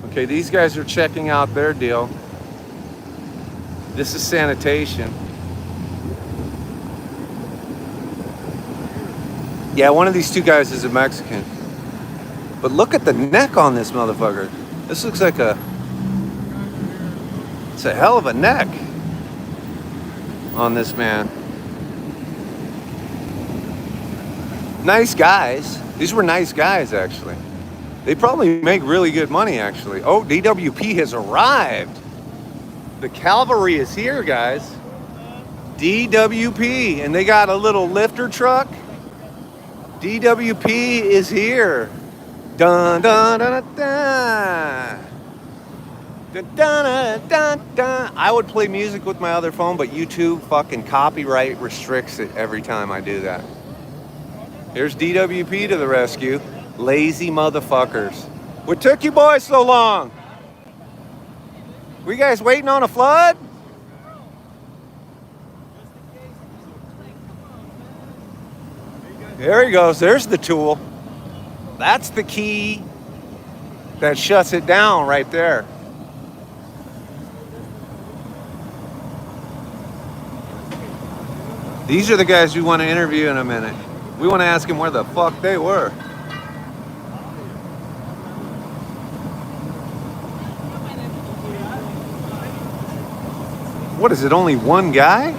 Okay, these guys are checking out their deal. This is sanitation. Yeah, one of these two guys is a Mexican. But look at the neck on this motherfucker. This looks like it's a hell of a neck on this man. Nice guys. These were nice guys, actually. They probably make really good money, actually. Oh, DWP has arrived. The cavalry is here, guys. DWP, and they got a little lifter truck. DWP is here. Dun dun dun dun dun dun dun dun. I would play music with my other phone, but YouTube fucking copyright restricts it every time I do that. Here's DWP to the rescue. Lazy motherfuckers. What took you boys so long? Were you guys waiting on a flood? There he goes. There's the tool. That's the key that shuts it down right there. These are the guys we want to interview in a minute. We want to ask them where the fuck they were. What is it, only one guy?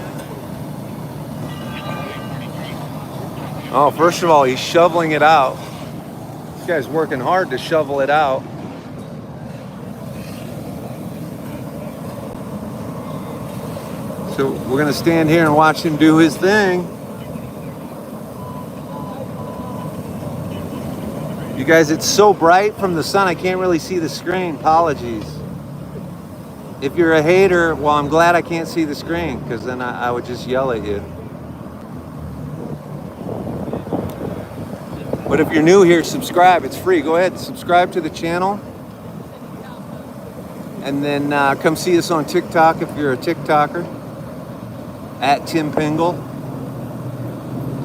Oh, first of all, he's shoveling it out. This guy's working hard to shovel it out. So we're gonna stand here and watch him do his thing. You guys, it's so bright from the sun, I can't really see the screen. Apologies. If you're a hater, well, I'm glad I can't see the screen, because then I would just yell at you. But if you're new here, subscribe. It's free. Go ahead, subscribe to the channel. And then come see us on TikTok if you're a TikToker. At Tim Pingle.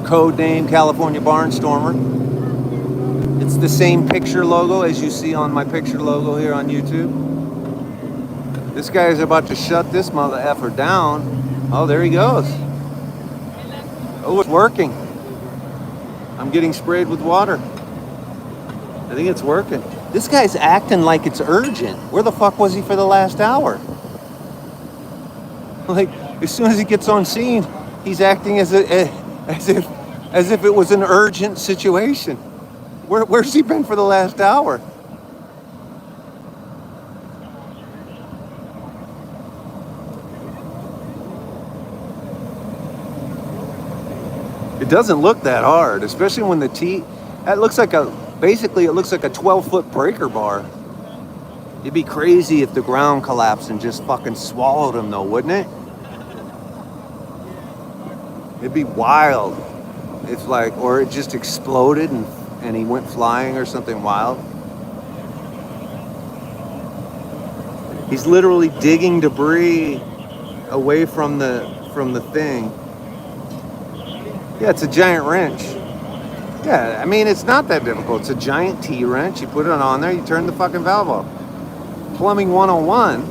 Code name California Barnstormer. It's the same picture logo as you see on my picture logo here on YouTube. This guy is about to shut this mother effer down. Oh, there he goes. Oh, it's working. I'm getting sprayed with water. I think it's working. This guy's acting like it's urgent. Where the fuck was he for the last hour? Like, as soon as he gets on scene, he's acting as if it was an urgent situation. Where's he been for the last hour? It doesn't look that hard, especially when that looks like basically it looks like a 12-foot breaker bar. It'd be crazy if the ground collapsed and just fucking swallowed him though, wouldn't it? It'd be wild. It's like, or it just exploded and he went flying or something wild. He's literally digging debris away from the thing. Yeah, it's a giant wrench. Yeah, I mean, it's not that difficult. It's a giant T-wrench. You put it on there, you turn the fucking valve off. Plumbing 101.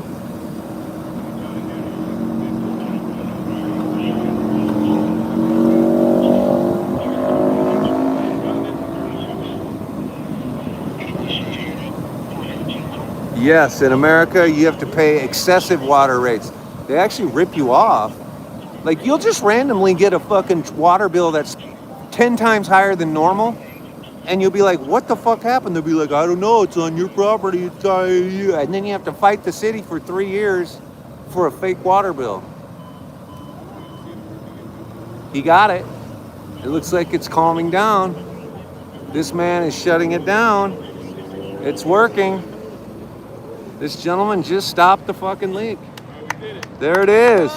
Yes, in America, you have to pay excessive water rates. They actually rip you off. Like, you'll just randomly get a fucking water bill that's 10 times higher than normal, and you'll be like, what the fuck happened? They'll be like, I don't know, it's on your property, it's on you. And then you have to fight the city for 3 years for a fake water bill. He got it. It looks like it's calming down. This man is shutting it down. It's working. This gentleman just stopped the fucking leak. There it is.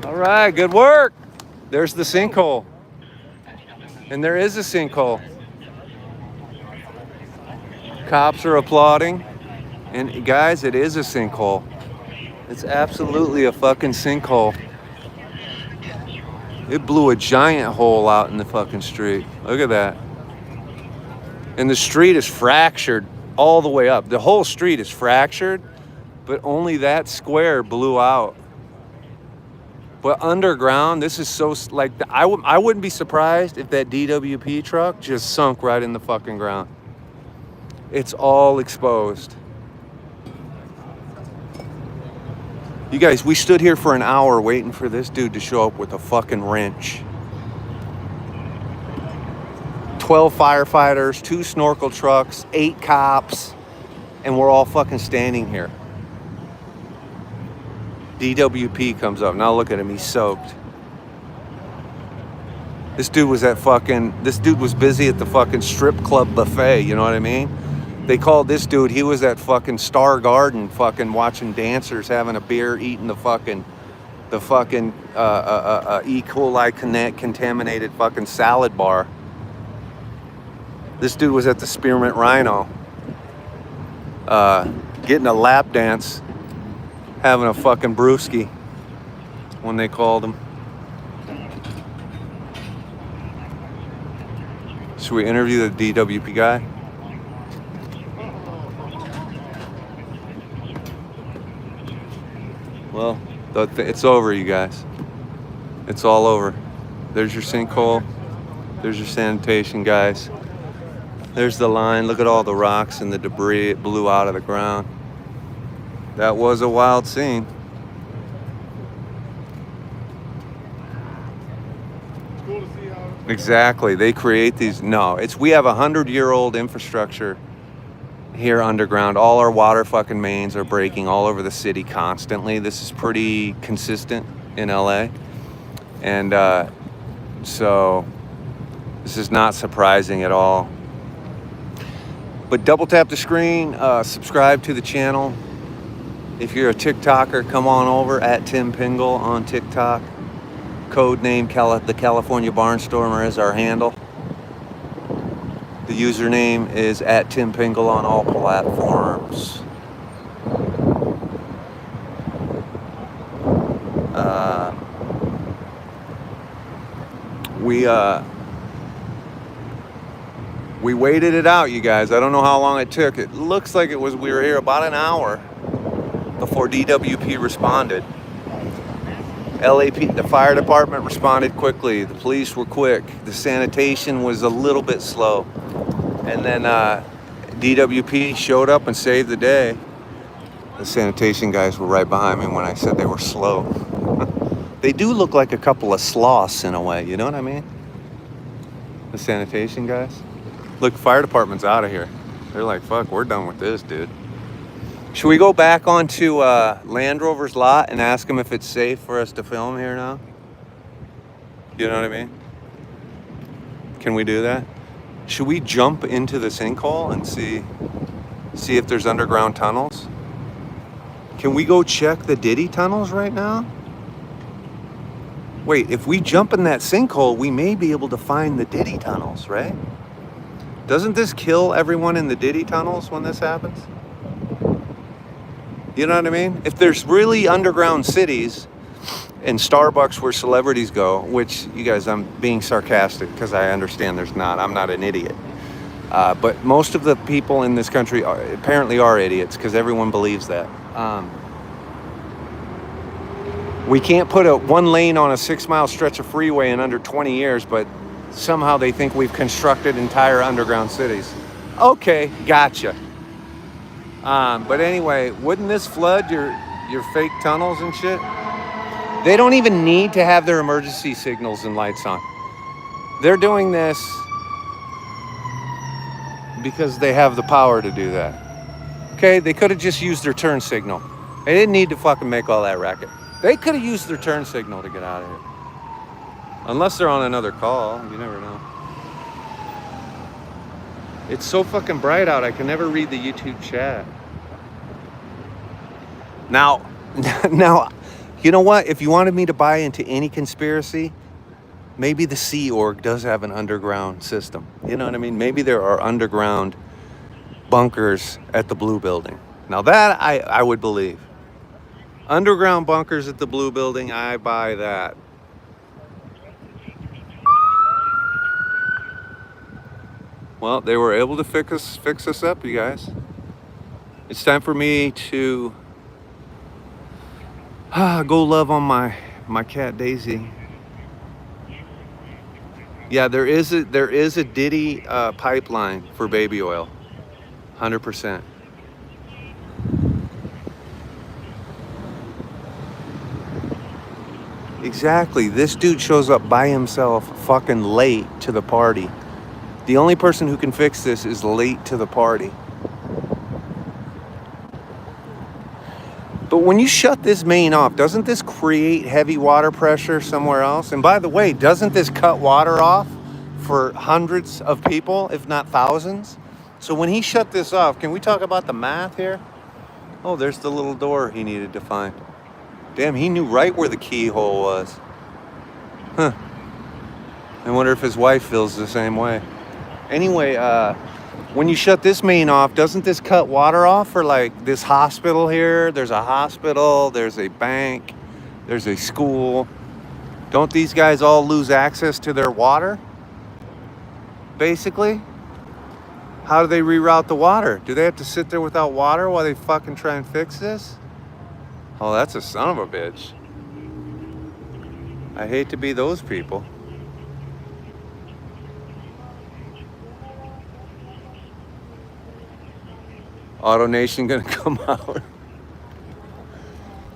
All right, good work. There's the sinkhole. And there is a sinkhole. Cops are applauding. And guys, it is a sinkhole. It's absolutely a fucking sinkhole. It blew a giant hole out in the fucking street. Look at that. And the street is fractured all the way up. The whole street is fractured, but only that square blew out. But underground, this is so, like, I wouldn't be surprised if that DWP truck just sunk right in the fucking ground. It's all exposed. You guys, we stood here for an hour waiting for this dude to show up with a fucking wrench. 12 firefighters, 2 snorkel trucks, 8 cops, and we're all fucking standing here. DWP comes up. Now look at him, he's soaked. This dude was busy at the fucking strip club buffet, you know what I mean? They called this dude, he was at fucking Star Garden fucking watching dancers, having a beer, eating the fucking E. coli contaminated fucking salad bar. This dude was at the Spearmint Rhino, getting a lap dance, having a fucking brewski when they called him. Should we interview the DWP guy? Well, it's over, you guys. It's all over. There's your sinkhole. There's your sanitation guys. There's the line. Look at all the rocks and the debris it blew out of the ground. That was a wild scene. It's cool to see how. Exactly. They create these. No, we have 100-year-old infrastructure here underground. All our water fucking mains are breaking all over the city constantly. This is pretty consistent in LA. And so this is not surprising at all. But double tap the screen, subscribe to the channel. If you're a TikToker, come on over at Tim Pingle on TikTok. Code name the California Barnstormer is our handle. The username is at Tim Pingle on all platforms. We waited it out, you guys. I don't know how long it took. It looks like we were here about an hour before DWP responded. LAP, the fire department responded quickly. The police were quick. The sanitation was a little bit slow. And then DWP showed up and saved the day. The sanitation guys were right behind me when I said they were slow. They do look like a couple of sloths in a way, you know what I mean? The sanitation guys. Look, fire department's out of here. They're like, fuck, we're done with this, dude. Should we go back onto Land Rover's lot and ask them if it's safe for us to film here now? You know what I mean? Can we do that? Should we jump into the sinkhole and see if there's underground tunnels? Can we go check the Diddy tunnels right now? Wait, if we jump in that sinkhole, we may be able to find the Diddy tunnels, right? Doesn't this kill everyone in the Diddy tunnels when this happens? You know what I mean? If there's really underground cities and Starbucks where celebrities go, which, you guys, I'm being sarcastic because I understand there's not. I'm not an idiot. But most of the people in this country apparently are idiots because everyone believes that. We can't put one lane on a 6-mile stretch of freeway in under 20 years, but somehow they think we've constructed entire underground cities. Okay, gotcha. But anyway, wouldn't this flood your fake tunnels and shit? They don't even need to have their emergency signals and lights on. They're doing this because they have the power to do that. Okay, they could have just used their turn signal. They didn't need to fucking make all that racket. They could have used their turn signal to get out of here. Unless they're on another call, you never know. It's so fucking bright out, I can never read the YouTube chat. Now, You know what? If you wanted me to buy into any conspiracy, maybe the Sea Org does have an underground system. You know what I mean? Maybe there are underground bunkers at the Blue Building. Now that I would believe. Underground bunkers at the Blue Building, I buy that. Well, they were able to fix us up, you guys. It's time for me to go love on my cat Daisy. Yeah, there is a Diddy pipeline for baby oil, 100%. Exactly. This dude shows up by himself, fucking late to the party. The only person who can fix this is late to the party. But when you shut this main off, doesn't this create heavy water pressure somewhere else? And by the way, doesn't this cut water off for hundreds of people, if not thousands? So when he shut this off, can we talk about the math here? Oh, there's the little door he needed to find. Damn, he knew right where the keyhole was. Huh. I wonder if his wife feels the same way. Anyway, when you shut this main off, doesn't this cut water off for like this hospital here? There's a hospital, there's a bank, there's a school. Don't these guys all lose access to their water? Basically? How do they reroute the water? Do they have to sit there without water while they fucking try and fix this? Oh, that's a son of a bitch. I hate to be those people. AutoNation gonna come out.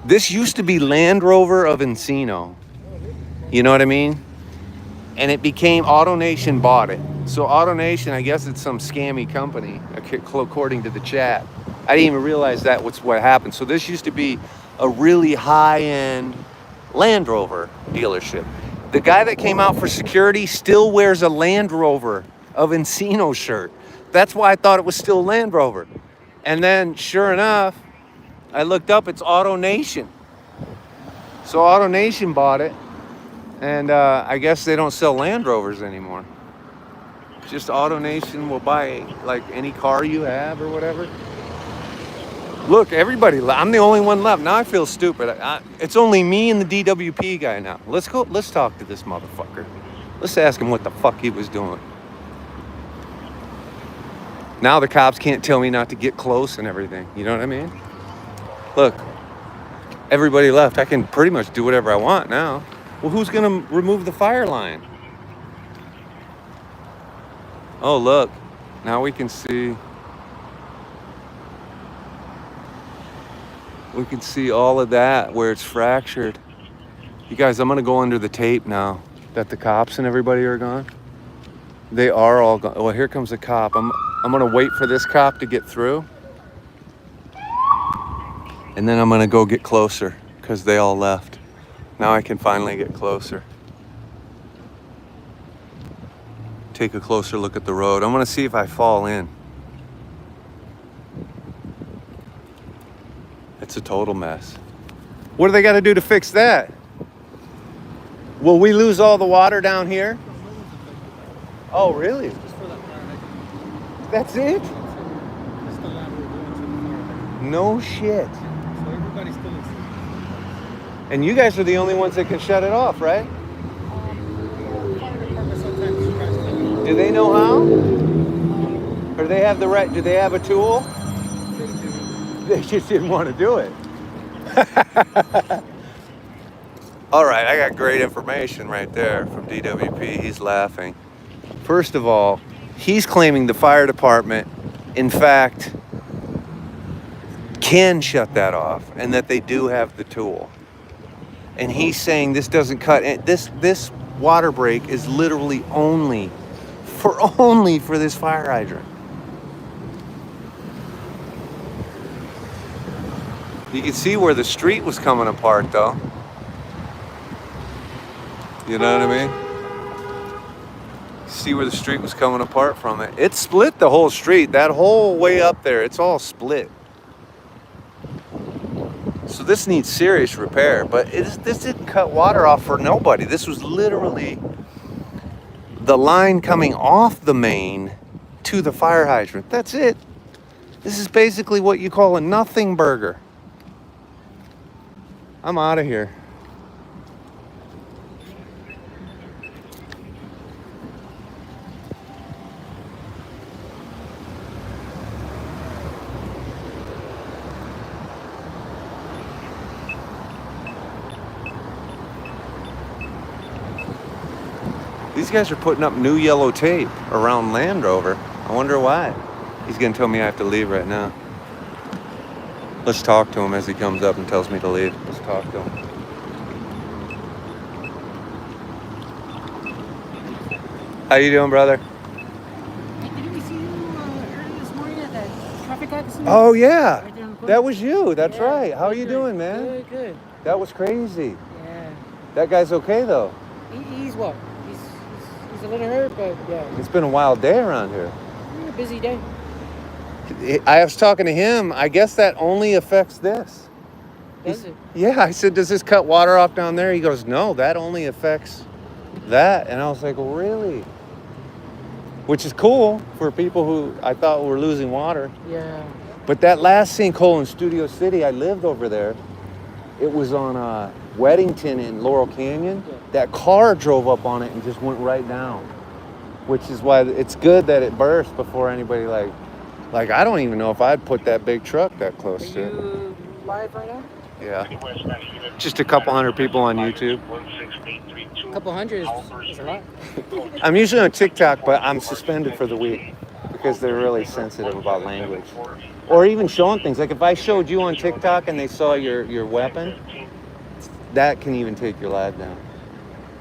This used to be Land Rover of Encino. You know what I mean? And it became AutoNation bought it. So AutoNation, I guess it's some scammy company, according to the chat. I didn't even realize that was what happened. So this used to be a really high-end Land Rover dealership. The guy that came out for security still wears a Land Rover of Encino shirt. That's why I thought it was still Land Rover. And then, sure enough, I looked up, it's AutoNation. So AutoNation bought it, and I guess they don't sell Land Rovers anymore. Just AutoNation will buy like any car you have or whatever. Look, everybody, I'm the only one left. Now I feel stupid. It's only me and the DWP guy now. Let's go, let's talk to this motherfucker. Let's ask him what the fuck he was doing. Now the cops can't tell me not to get close and everything. You know what I mean? Look, everybody left. I can pretty much do whatever I want now. Well, who's going to remove the fire line? Oh, look. Now we can see. We can see all of that where it's fractured. You guys, I'm going to go under the tape now that the cops and everybody are gone. They are all gone. Well, here comes a cop. I'm going to wait for this cop to get through. And then I'm going to go get closer because they all left. Now I can finally get closer. Take a closer look at the road. I'm going to see if I fall in. It's a total mess. What do they got to do to fix that? Will we lose all the water down here? Oh, really? Just for that fire hydrant. That's it? That's the lab we're going to the fire hydrant. No shit. So everybody's still in. And you guys are the only ones that can shut it off, right? Fire department sometimes you guys can. Do they know how? Or they have the right? Do they have a tool? They just didn't want to do it. All right, I got great information right there from DWP. He's laughing. First of all, he's claiming the fire department, in fact, can shut that off and that they do have the tool. And he's saying this doesn't cut. This water break is literally only for this fire hydrant. You can see where the street was coming apart, though. You know what I mean? See where the street was coming apart from it. It split the whole street. That whole way up there, it's all split. So this needs serious repair, but this didn't cut water off for nobody. This was literally the line coming off the main to the fire hydrant. That's it. This is basically what you call a nothing burger. I'm out of here. These guys are putting up new yellow tape around Land Rover. I wonder why. He's gonna tell me I have to leave right now. Let's talk to him as he comes up and tells me to leave. Let's talk to him. How you doing, brother? Hey, didn't we see you early this morning at that traffic accident? Oh yeah, Right there on the corner? that was you. That's Yeah, right. How are good, you doing, man? Good, good. That was crazy. Yeah. That guy's okay though. He's well. He's a little hurt, but yeah. It's been a wild day around here. A busy day. I was talking to him. I guess that only affects this. Does it? Yeah, I said, does this cut water off down there? He goes, no, that only affects that. And I was like, well, really? Which is cool for people who I thought were losing water. Yeah. But that last sinkhole in Studio City, I lived over there. It was on Weddington in Laurel Canyon. Yeah. That car drove up on it and just went right down. Which is why it's good that it burst before anybody like I don't even know if I'd put that big truck that close Are to it. you live right now? Yeah. Just a couple hundred people on YouTube. A couple hundred is a lot. I'm usually on TikTok, but I'm suspended for the week because they're really sensitive about language. Or even showing things. Like if I showed you on TikTok and they saw your weapon, that can even take your live down.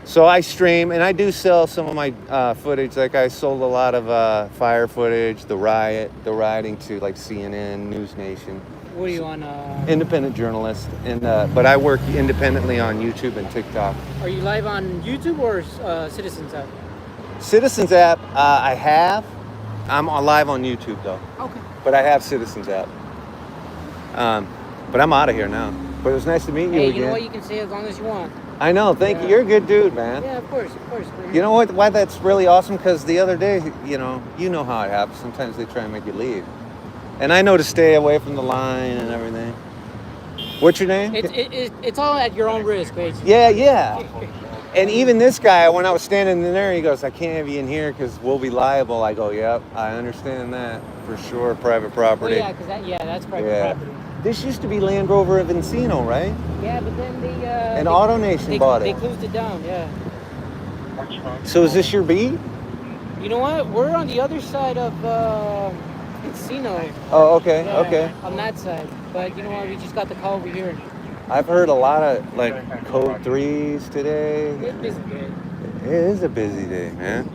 So I stream and I do sell some of my footage. Like I sold a lot of fire footage, the rioting to like CNN, News Nation. What are you on? Independent journalist, and but I work independently on YouTube and TikTok. Are you live on YouTube or Citizens app? Citizens app, I have. I'm live on YouTube though, Okay. but I have Citizens app. But I'm out of here now. But it was nice to meet you Hey, again. you know what? You can say as long as you want. I know. Thank you. Yeah. You're a good dude, man. Yeah, of course, of course. You know what? Why that's really awesome? Because the other day, you know how it happens. Sometimes they try and make you leave, and I know to stay away from the line and everything. What's your name? It's all at your own risk, basically. Yeah. And even this guy, when I was standing in there, he goes, "I can't have you in here because we'll be liable." I go, "Yep, I understand that for sure. Private property." Oh, yeah, because that's private property. This used to be Land Rover of Encino, right? Yeah, but then they And AutoNation bought They it. closed it down. Yeah. So is this your beat? You know what? We're on the other side of Encino. Oh, okay, Yeah, okay. On that side, but you know what? We just got the call over here. I've heard a lot of like code 3s today. It's busy day. It is a busy day, man.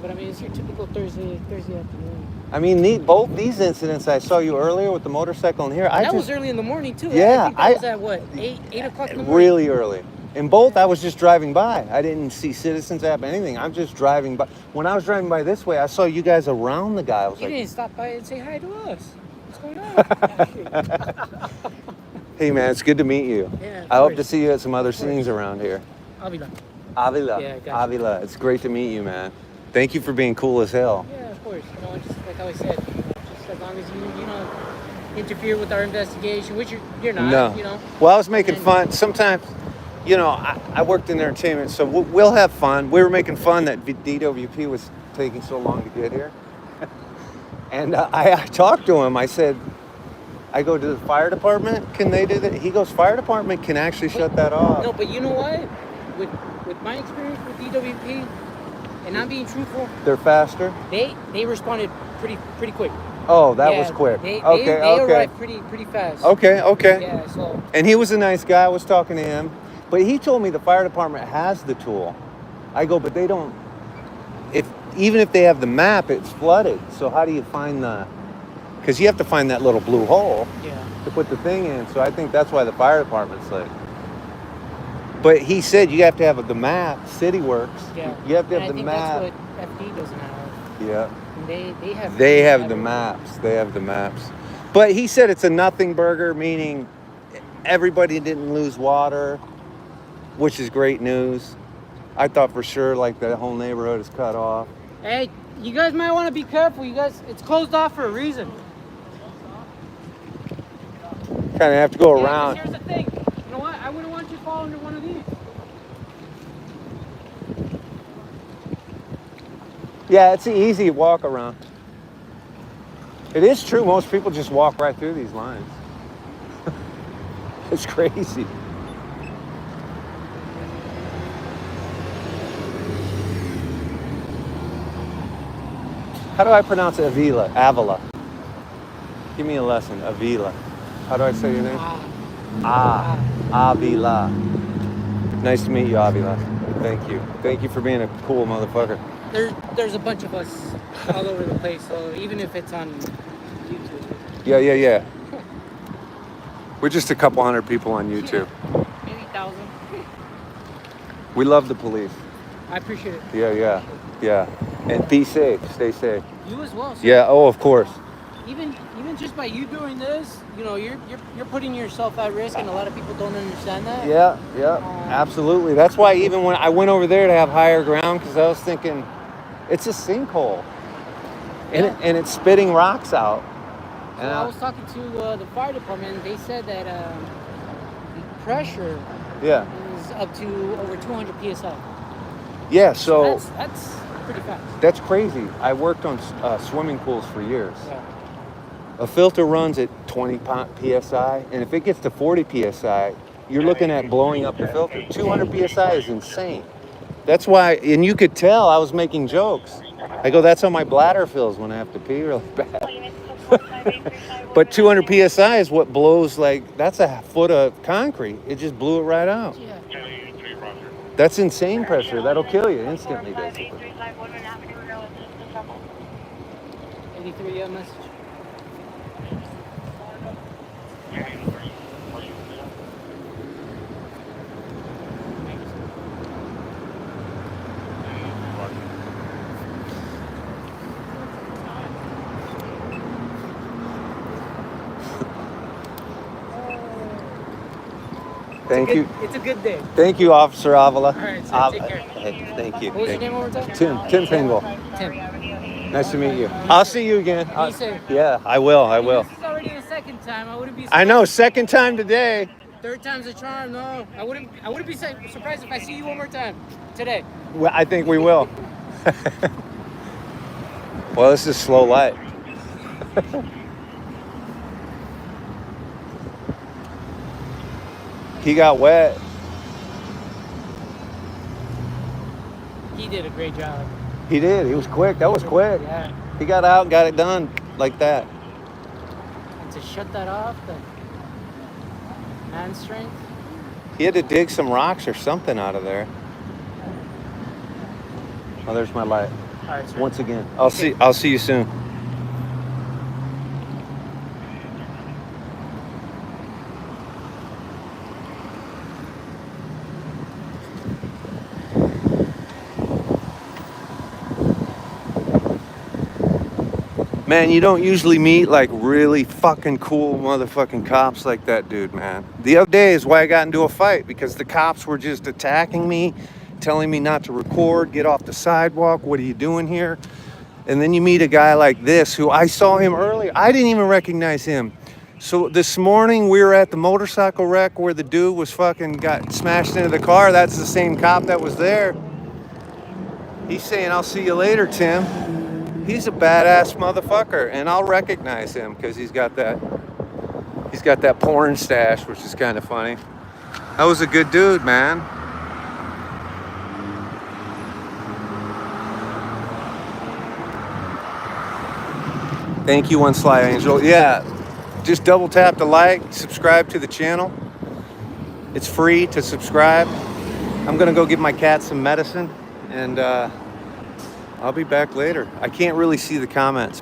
But I mean, it's your typical Thursday afternoon. I mean, both these incidents I saw you earlier with the motorcycle and here, That was early in the morning too. Yeah, I think that was at what 8 o'clock in the morning. really early. In both, I was just driving by. I didn't see Citizens app, anything. I'm just driving by. When I was driving by this way, I saw you guys around the guy. I was You like, didn't stop by and say hi to us. What's going on? hey man, it's good to meet you. Yeah, of I hope to course. see you at some other scenes around here. I'll be back. Avila. Yeah, gotcha. Avila. It's great to meet you, man. Thank you for being cool as hell. Yeah, of course. You know, just like I always said, just as long as you know, interfere with our investigation, which you're not. No. You know. Well, I was making And- fun. Sometimes, you know, I worked in entertainment, so we'll have fun. We were making fun that DWP was taking so long to get here. And I talked to him. I said, I go to the fire department. Can they do that? He goes, fire department can actually shut that off. No, but you know what? With my experience with DWP, and I'm being truthful, They're faster. they responded pretty quick. Oh, that Yeah, was quick. They okay. arrived pretty fast. Okay. Yeah, so And he was a nice guy. I was talking to him, but he told me the fire department has the tool. I go, but they don't. Even if they have the map, it's flooded. So how do you find because you have to find that little blue hole yeah. to put the thing in. So I think that's why the fire department's like. But he said you have to have the map. City Works. Yeah. You have to And have I the think map. that's what FD doesn't have. Yeah. And they have. They have the maps. They have the maps. But he said it's a nothing burger, meaning everybody didn't lose water, which is great news. I thought for sure like the whole neighborhood is cut off. Hey, you guys might want to be careful. You guys, it's closed off for a reason. Kind of have to go Yeah, 'cause around. here's the thing. You know what? I wouldn't want you to fall into one of these. Yeah, it's an easy walk around. It is true. Most people just walk right through these lines. It's crazy. How do I pronounce it? Avila. Give me a lesson. Avila. How do I say your name? Avila. Nice to meet you, Avila. Thank you. Thank you for being a cool motherfucker. There's a bunch of us all over the place, so even if it's on YouTube. Yeah. We're just a couple hundred people on YouTube. Maybe 1,000. We love the police. I appreciate it. Yeah. And be safe. Stay safe. You as well. Sir. Yeah. Oh, of course. Even just by you doing this, you know, you're putting yourself at risk, and a lot of people don't understand that. Yeah. Absolutely. That's why even when I went over there to have higher ground, because I was thinking, it's a sinkhole, and it's spitting rocks out. So I was talking to the fire department. They said that the pressure is up to over 200 psi. Yeah. So that's pretty fast. that's crazy. I worked on swimming pools for years. Yeah. A filter runs at 20 psi, and if it gets to 40 psi, you're looking at blowing up the filter. 200 psi is insane. That's why, and you could tell I was making jokes. I go, that's how my bladder feels when I have to pee really bad. But 200 psi is what blows, like, that's a foot of concrete. It just blew it right out. Yeah. That's insane pressure. That'll kill you instantly, basically. 83 message. It's a good day. Thank you, Officer Avila. All right, so take care. Hey, thank you. What was your name one more time? Tim Fingal. Tim. Nice to meet you. I'll see you again. Be safe. Yeah, I will. This is already the second time. I wouldn't be. I know, second time today. Third time's a charm. No, I wouldn't be surprised if I see you one more time today. Well, I think we will. Well, this is slow light. He got wet. He did a great job. He did. He was quick. That was quick. Yeah. He got out and got it done like that. And to shut that off, the man strength. He had to dig some rocks or something out of there. Oh, there's my light. All right, sir. Once again, I'll see you soon. Man, you don't usually meet like really fucking cool motherfucking cops like that dude, man. The other day is why I got into a fight, because the cops were just attacking me, telling me not to record, get off the sidewalk, what are you doing here? And then you meet a guy like this who I saw him earlier. I didn't even recognize him. So this morning we were at the motorcycle wreck where the dude was fucking got smashed into the car. That's the same cop that was there. He's saying, I'll see you later, Tim. He's a badass motherfucker, and I'll recognize him because he's got that porn stash, which is kind of funny. That was a good dude, man. Thank you, One Sly Angel. Yeah, just double tap to like, subscribe to the channel. It's free to subscribe. I'm gonna go give my cat some medicine, and I'll be back later. I can't really see the comments.